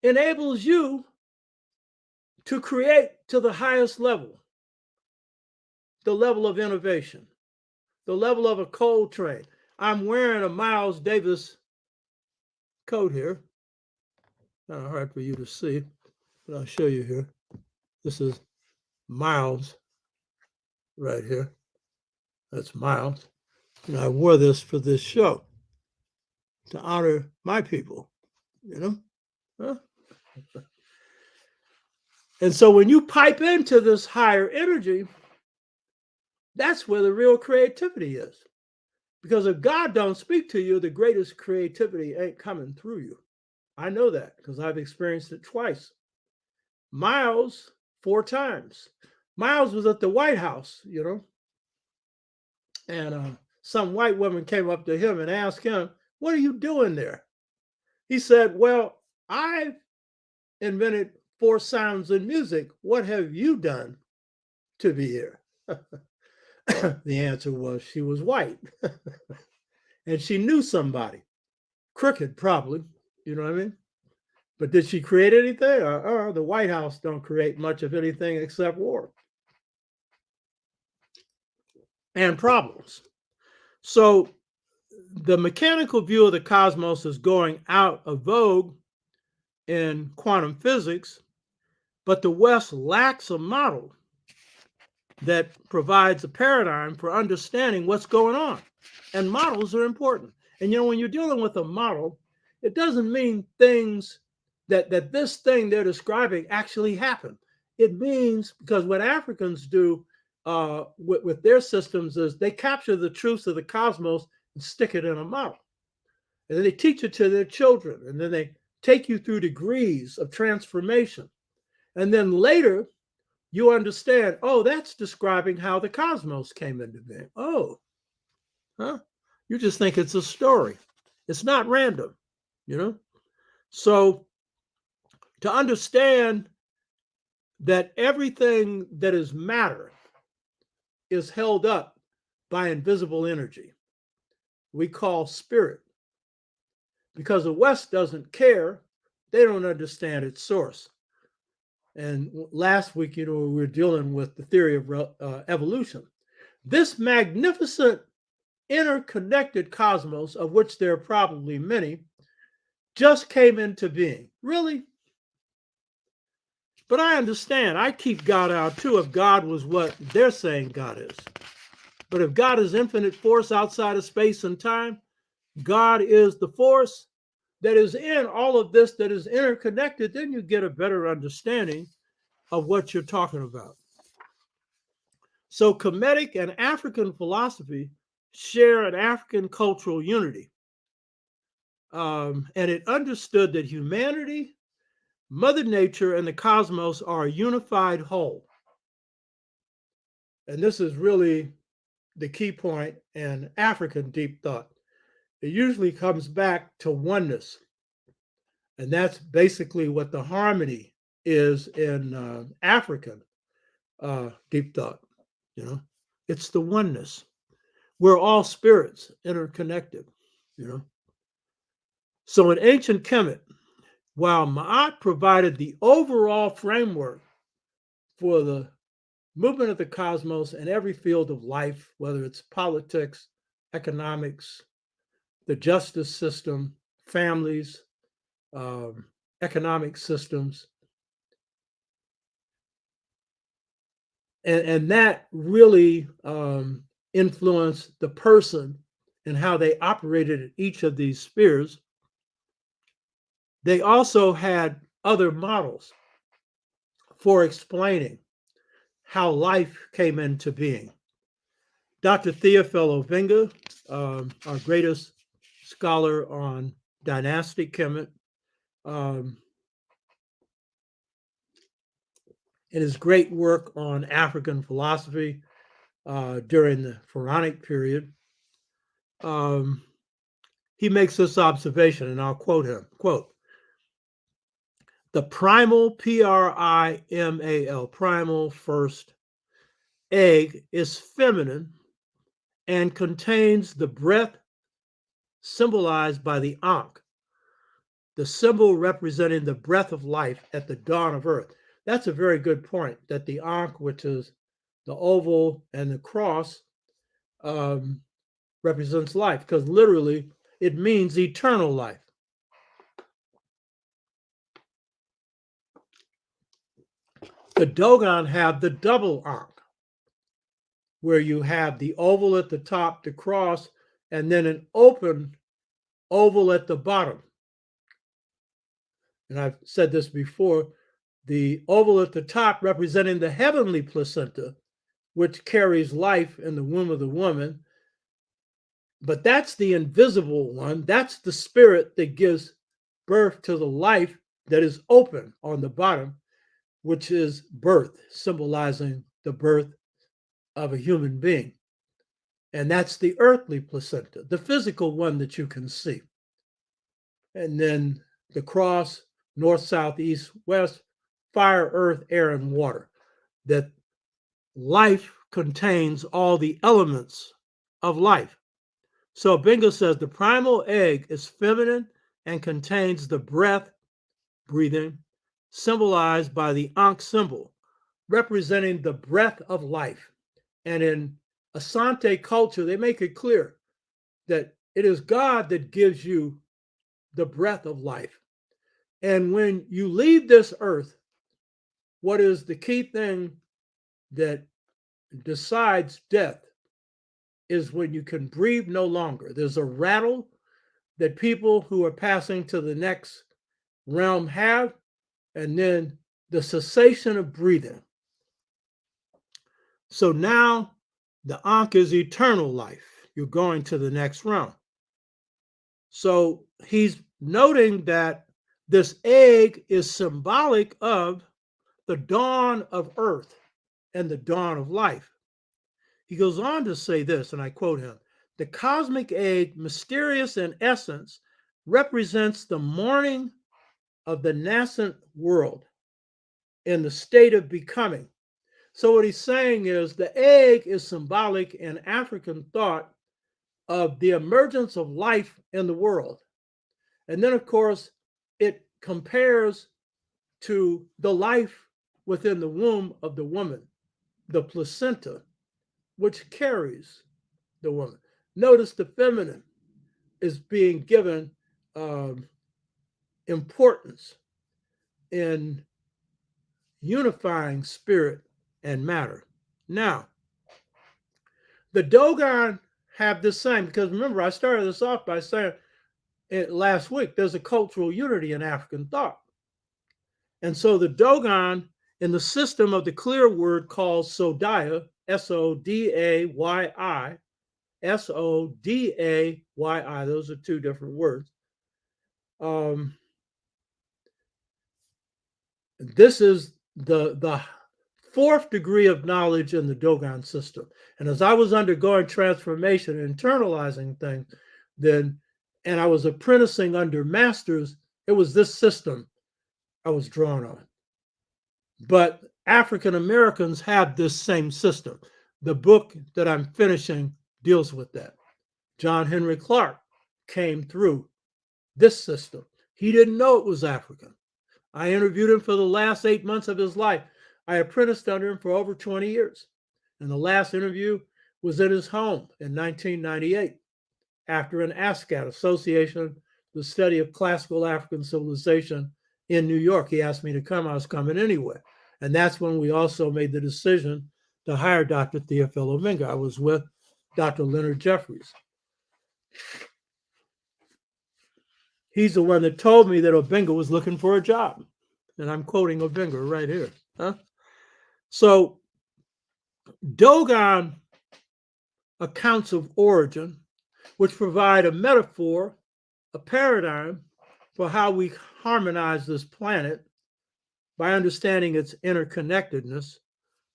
B: enables you to create to the highest level, the level of innovation, the level of a Coltrane. I'm wearing a Miles Davis coat here. Kind of hard for you to see, but I'll show you here. This is Miles right here. That's Miles. And I wore this for this show to honor my people, Huh? And so when you pipe into this higher energy, that's where the real creativity is. Because if God don't speak to you, the greatest creativity ain't coming through you. I know that because I've experienced it twice. Miles, 4 times. Miles was at the White House, and some white woman came up to him and asked him, "What are you doing there?" He said, "Well, I've invented four sounds in music. What have you done to be here? The answer was she was white. And she knew somebody. Crooked, probably. You know what I mean? But did she create anything? The White House don't create much of anything except war and problems. So the mechanical view of the cosmos is going out of vogue in quantum physics, but the West lacks a model that provides a paradigm for understanding what's going on. And models are important. And when you're dealing with a model, it doesn't mean things that this thing they're describing actually happened. It means, because what Africans do with their systems is they capture the truths of the cosmos and stick it in a model. And then they teach it to their children. And then they take you through degrees of transformation. And then later, you understand, that's describing how the cosmos came into being. You just think it's a story. It's not random, So to understand that everything that is matter is held up by invisible energy, we call spirit. Because the West doesn't care, they don't understand its source. And last week, we were dealing with the theory of evolution. This magnificent interconnected cosmos, of which there are probably many, just came into being. Really? But I understand. I keep God out too if God was what they're saying God is. But if God is infinite force outside of space and time, God is the force that is in all of this that is interconnected, then you get a better understanding of what you're talking about. So Kemetic and African philosophy share an African cultural unity. And it understood that humanity, Mother Nature, and the cosmos are a unified whole. And this is really the key point in African deep thought. It usually comes back to oneness. And that's basically what the harmony is in African deep thought. It's the oneness. We're all spirits interconnected, So in ancient Kemet, while Maat provided the overall framework for the movement of the cosmos in every field of life, whether it's politics, economics, the justice system, families, economic systems, and that really influenced the person and how they operated in each of these spheres. They also had other models for explaining how life came into being. Dr. Theophil Ovinga, our greatest scholar on dynastic Kemet, in his great work on African philosophy during the Pharaonic period, he makes this observation, and I'll quote him, quote, "The primal, Primal, primal first egg is feminine and contains the breath symbolized by the Ankh, the symbol representing the breath of life at the dawn of Earth." That's a very good point, that the Ankh, which is the oval and the cross, represents life, because literally it means eternal life. The Dogon have the double Ankh, where you have the oval at the top, the cross, and then an open oval at the bottom. And I've said this before, the oval at the top representing the heavenly placenta, which carries life in the womb of the woman. But that's the invisible one. That's the spirit that gives birth to the life that is open on the bottom, which is birth, symbolizing the birth of a human being. And that's the earthly placenta, the physical one that you can see. And then the cross, north, south, east, west, fire, earth, air, and water, that life contains all the elements of life. So Bingo says the primal egg is feminine and contains the breath, breathing, symbolized by the Ankh symbol, representing the breath of life. And in Asante culture, they make it clear that it is God that gives you the breath of life. And when you leave this earth, what is the key thing that decides death is when you can breathe no longer. There's a rattle that people who are passing to the next realm have, and then the cessation of breathing. So now the Ankh is eternal life. You're going to the next realm. So he's noting that this egg is symbolic of the dawn of earth and the dawn of life. He goes on to say this, and I quote him: the cosmic egg, mysterious in essence, represents the morning of the nascent world in the state of becoming. So what he's saying is the egg is symbolic in African thought of the emergence of life in the world. And then, of course, it compares to the life within the womb of the woman, the placenta, which carries the woman. Notice the feminine is being given importance in unifying spirit and matter. Now, the Dogon have the same, because remember, I started this off by saying last week, there's a cultural unity in African thought. And so the Dogon, in the system of the clear word called Sodaya, Sodayyi, Sodayyi, those are two different words. This is the fourth degree of knowledge in the Dogon system. And as I was undergoing transformation and internalizing things, and I was apprenticing under masters, it was this system I was drawn on. But African Americans have this same system. The book that I'm finishing deals with that. John Henry Clark came through this system. He didn't know it was African. I interviewed him for the last 8 months of his life. I apprenticed under him for over 20 years. And the last interview was at his home in 1998 after an ASCAT, Association, the Study of Classical African Civilization in New York. He asked me to come. I was coming anyway. And that's when we also made the decision to hire Dr. Theophilo Obenga. I was with Dr. Leonard Jeffries. He's the one that told me that Obenga was looking for a job. And I'm quoting Obenga right here. So Dogon accounts of origin, which provide a metaphor, a paradigm for how we harmonize this planet by understanding its interconnectedness,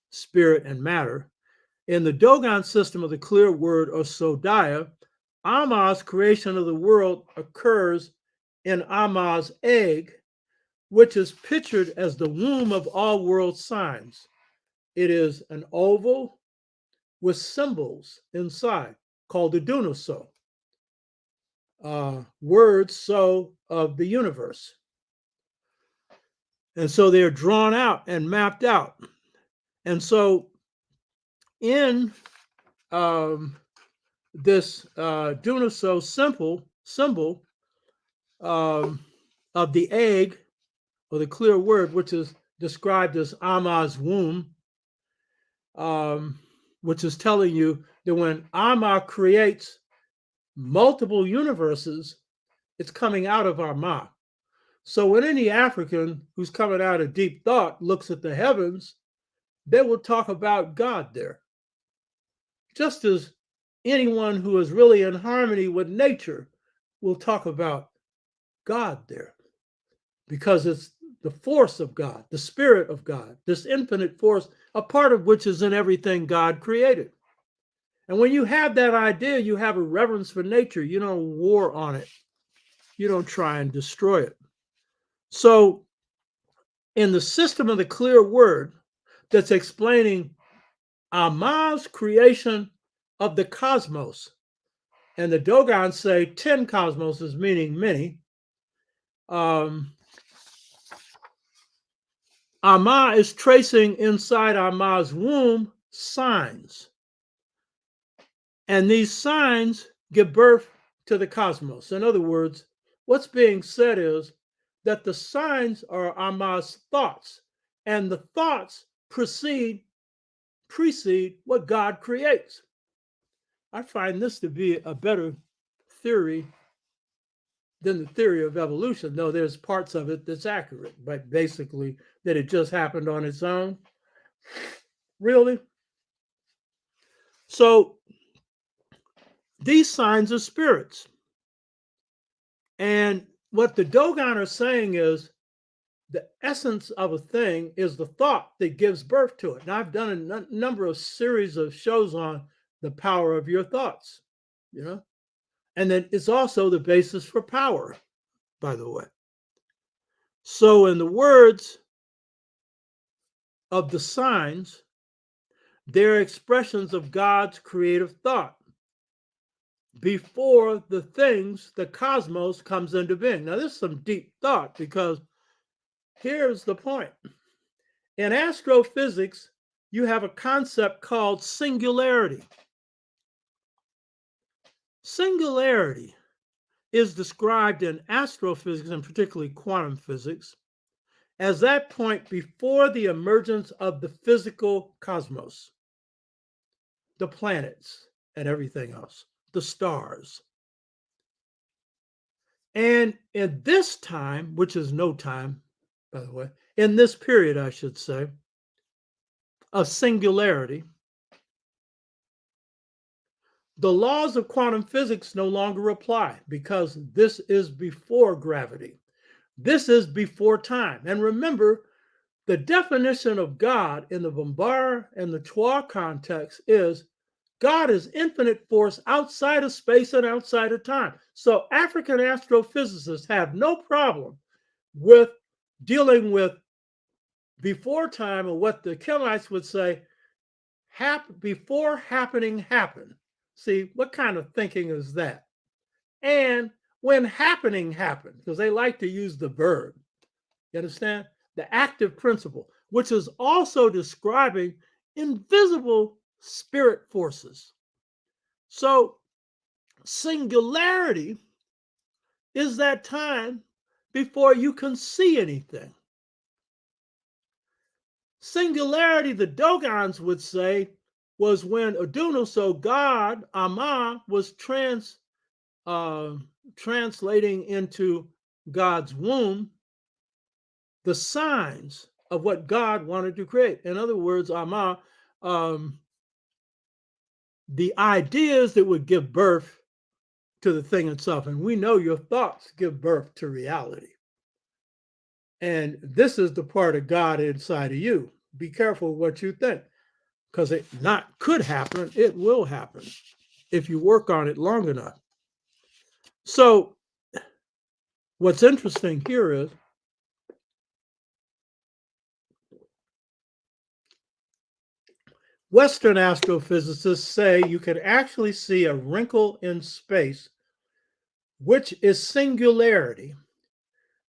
B: spirit and matter. In the Dogon system of the clear word or Sodaya, Amma's creation of the world occurs in Amma's egg, which is pictured as the womb of all world signs. It is an oval with symbols inside called the Dunaso, word so of the universe. And so they're drawn out and mapped out. And so in this Dunaso symbol of the egg, or the clear word, which is described as Amma's womb, which is telling you that when Amma creates multiple universes, it's coming out of our Ma. So when any African who's coming out of deep thought looks at the heavens, they will talk about God there. Just as anyone who is really in harmony with nature will talk about God there, because it's the force of God, the spirit of God, this infinite force, a part of which is in everything God created. And when you have that idea, you have a reverence for nature. You don't war on it. You don't try and destroy it. So in the system of the clear word that's explaining Ama's creation of the cosmos. And the Dogons say 10 cosmoses, meaning many. Ama is tracing inside Ama's womb signs. And these signs give birth to the cosmos. In other words, what's being said is that the signs are Ama's thoughts, and the thoughts precede what God creates. I find this to be a better theory than the theory of evolution, though there's parts of it that's accurate, but basically that it just happened on its own. Really? So these signs are spirits. And what the Dogon are saying is the essence of a thing is the thought that gives birth to it. Now, I've done a number of series of shows on the power of your thoughts, you know, and then it's also the basis for power, by the way. So, in the words of the signs, they're expressions of God's creative thought before the things, the cosmos, comes into being. Now, this is some deep thought because here's the point. In astrophysics, you have a concept called singularity. Singularity is described in astrophysics, and particularly quantum physics, as that point before the emergence of the physical cosmos, the planets and everything else, the stars. And in this time, which is no time, by the way, in this period, I should say, of singularity, the laws of quantum physics no longer apply because this is before gravity. This is before time. And remember, the definition of God in the Bombard and the Trois context is God is infinite force outside of space and outside of time. So African astrophysicists have no problem with dealing with before time, or what the Kemites would say, before happening happened. See, what kind of thinking is that? And when happening happened, because they like to use the verb, you understand? The active principle, which is also describing invisible spirit forces. So singularity is that time before you can see anything. Singularity, the Dogons would say, was when Aduna, so God, Ama, was translating into God's womb the signs of what God wanted to create. In other words, Ama, the ideas that would give birth to the thing itself. And we know your thoughts give birth to reality. And this is the part of God inside of you. Be careful what you think, because it not could happen, it will happen if you work on it long enough. So what's interesting here is Western astrophysicists say you can actually see a wrinkle in space, which is singularity,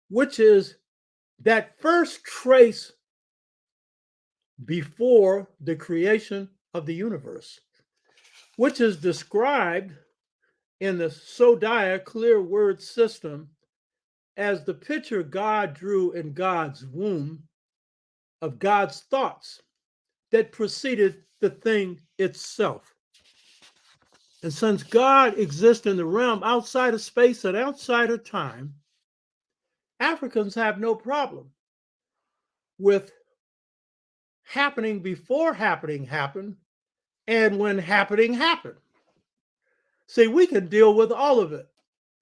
B: which is that first trace before the creation of the universe, which is described in the Sodaya clear word system as the picture God drew in God's womb of God's thoughts that preceded the thing itself. And since God exists in the realm outside of space and outside of time, Africans have no problem with happening before happening happened and when happening happened. See, we can deal with all of it.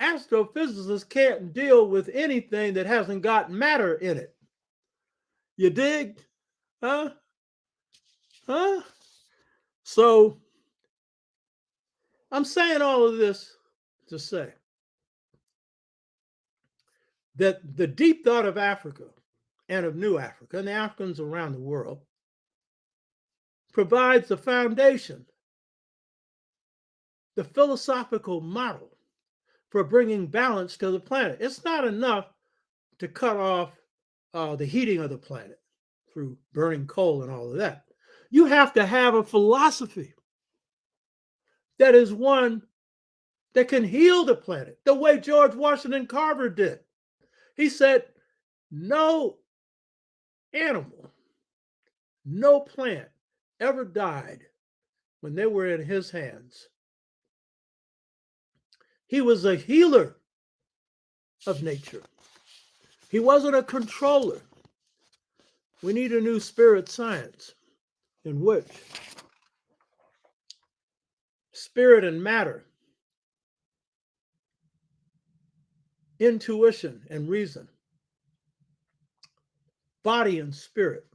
B: Astrophysicists can't deal with anything that hasn't got matter in it. You dig? Huh? Huh? So I'm saying all of this to say that the deep thought of Africa and of New Africa, and the Africans around the world, provides the foundation, the philosophical model for bringing balance to the planet. It's not enough to cut off the heating of the planet through burning coal and all of that. You have to have a philosophy that is one that can heal the planet the way George Washington Carver did. He said, no animal, no plant ever died when they were in his hands. He was a healer of nature. He wasn't a controller. We need a new spirit science in which spirit and matter, intuition and reason, body and spirit,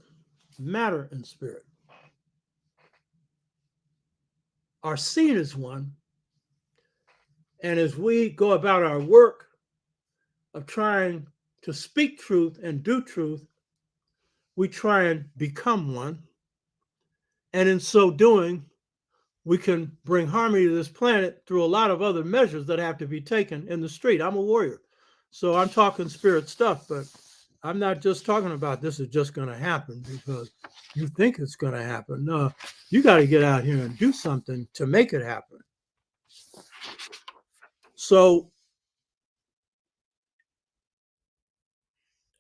B: matter and spirit are seen as one. And as we go about our work of trying to speak truth and do truth, we try and become one. And in so doing, we can bring harmony to this planet through a lot of other measures that have to be taken in the street. I'm a warrior, so I'm talking spirit stuff, but I'm not just talking about this is just going to happen because you think it's going to happen. No, you got to get out here and do something to make it happen. So,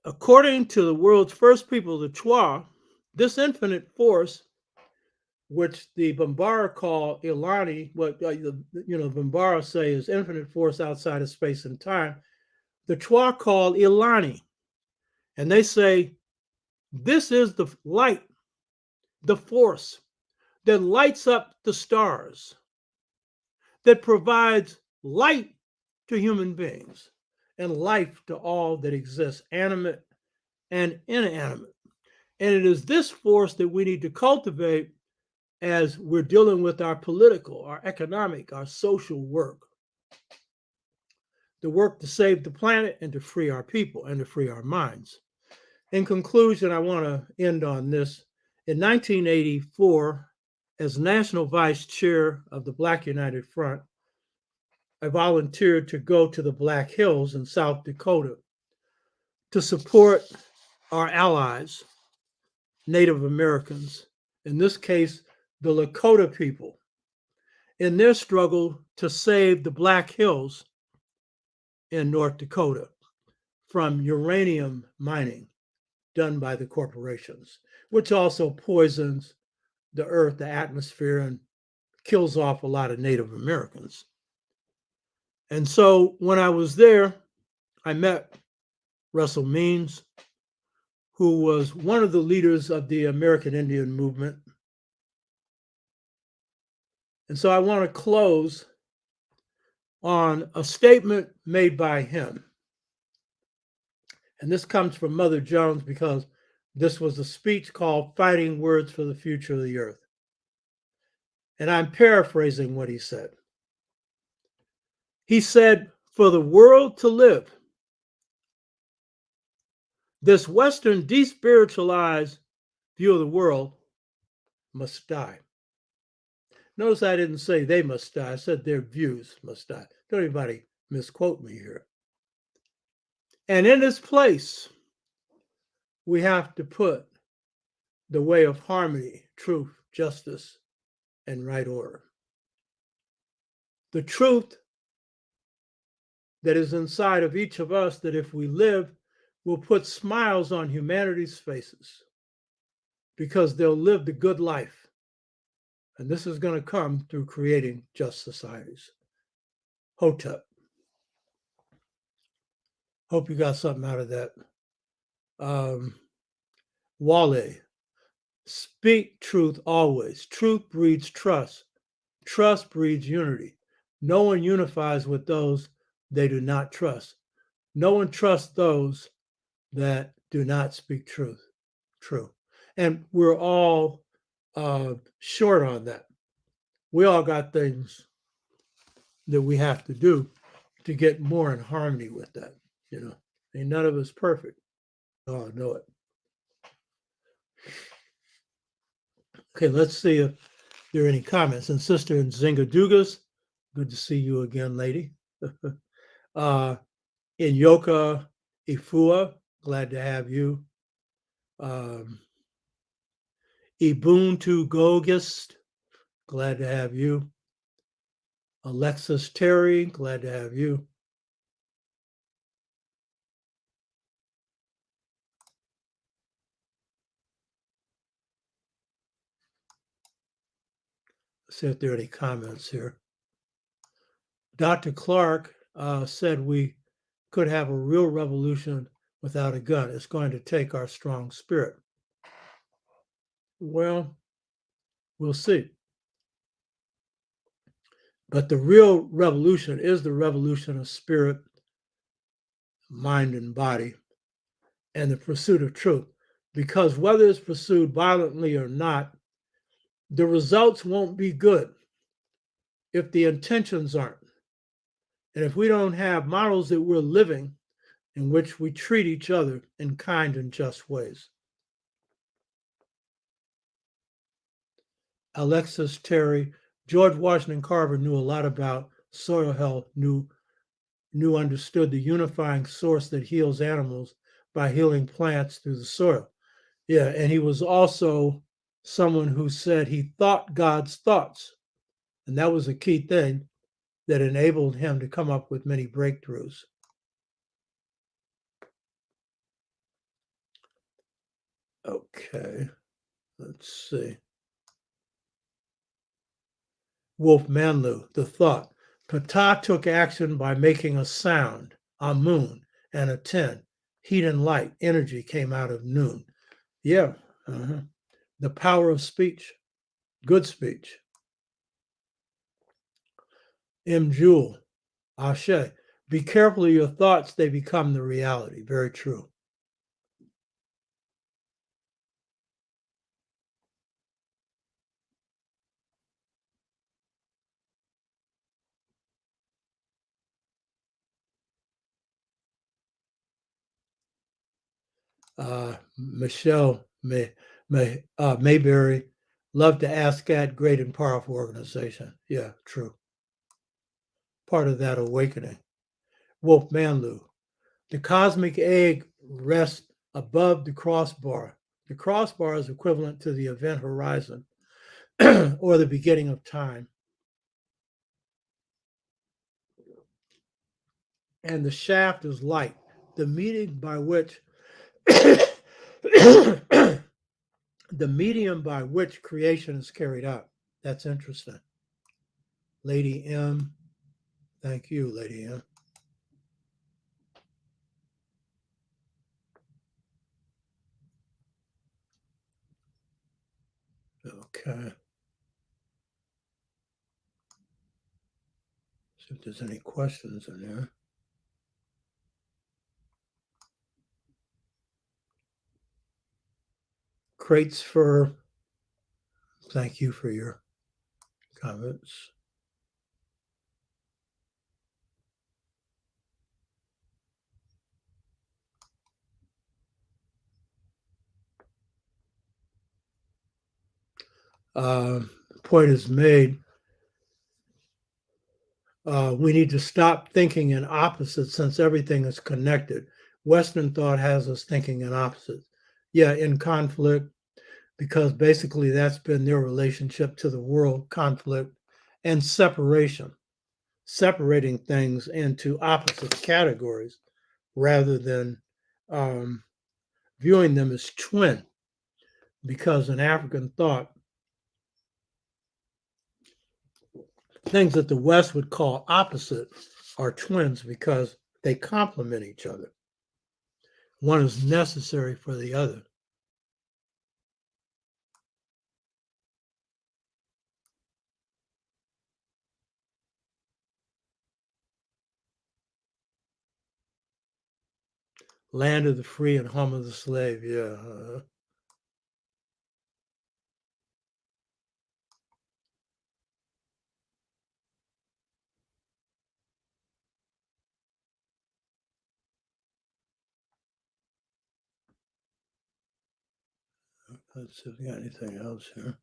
B: according to the world's first people, the Chwa, this infinite force, which the Bambara call Ilani, what Bambara say is infinite force outside of space and time, the Chwa call Ilani. And they say, this is the light, the force that lights up the stars, that provides light to human beings and life to all that exists, animate and inanimate. And it is this force that we need to cultivate as we're dealing with our political, our economic, our social work. The work to save the planet and to free our people and to free our minds. In conclusion, I want to end on this. In 1984, as National Vice Chair of the Black United Front, I volunteered to go to the Black Hills in South Dakota to support our allies, Native Americans, in this case, the Lakota people, in their struggle to save the Black Hills in North Dakota from uranium mining done by the corporations, which also poisons the earth, the atmosphere, and kills off a lot of Native Americans. And so when I was there, I met Russell Means, who was one of the leaders of the American Indian movement. And so I want to close on a statement made by him. And this comes from Mother Jones because this was a speech called Fighting Words for the Future of the Earth. And I'm paraphrasing what he said. He said, for the world to live, this Western despiritualized view of the world must die. Notice I didn't say they must die. I said their views must die. Don't anybody misquote me here. And in its place, we have to put the way of harmony, truth, justice, and right order. The truth that is inside of each of us, that if we live, will put smiles on humanity's faces because they'll live the good life. And this is going to come through creating just societies. Hotep. Hope you got something out of that. Wale. Speak truth always. Truth breeds trust. Trust breeds unity. No one unifies with those they do not trust. No one trusts those that do not speak truth. True. And we're all short on that. We all got things that we have to do to get more in harmony with that. Ain't none of us perfect. Oh, I know it. Okay, let's see if there are any comments. And Sister Nzinga Dugas, good to see you again, lady. Inyoka Ifua, glad to have you. Ubuntu Gogist, glad to have you. Alexis Terry, glad to have you. Let's see if there are any comments here. Dr. Clark said we could have a real revolution without a gun. It's going to take our strong spirit. Well, we'll see. But the real revolution is the revolution of spirit, mind, and body, and the pursuit of truth. Because whether it's pursued violently or not, the results won't be good if the intentions aren't. And if we don't have models that we're living in which we treat each other in kind and just ways. Alexis Terry, George Washington Carver knew a lot about soil health, understood the unifying source that heals animals by healing plants through the soil. Yeah, and he was also someone who said he thought God's thoughts. And that was a key thing that enabled him to come up with many breakthroughs. Okay, let's see. Wolf Manlu, the thought. Ptah took action by making a sound, a moon, and a 10. Heat and light, energy came out of noon. Yeah. The power of speech, good speech. M. Jewel, Ashe. Be careful of your thoughts, they become the reality. Very true. Michelle Mayberry, love to ask at great and powerful organization. Yeah, true. Part of that awakening. Wolf Manlu, the cosmic egg rests above the crossbar. The crossbar is equivalent to the event horizon or the beginning of time. And the shaft is light, the medium by which the medium by which creation is carried out. That's interesting. Lady M. Thank you, Lady M. Okay. See if there's any questions in there. Crates for, thank you for your comments. Point is made. We need to stop thinking in opposites since everything is connected. Western thought has us thinking in opposites. Yeah, in conflict, because basically that's been their relationship to the world, conflict and separation, separating things into opposite categories rather than viewing them as twin. Because in African thought, things that the West would call opposite are twins because they complement each other. One is necessary for the other. Land of the free and home of the slave. Yeah. Let's see if we got anything else here.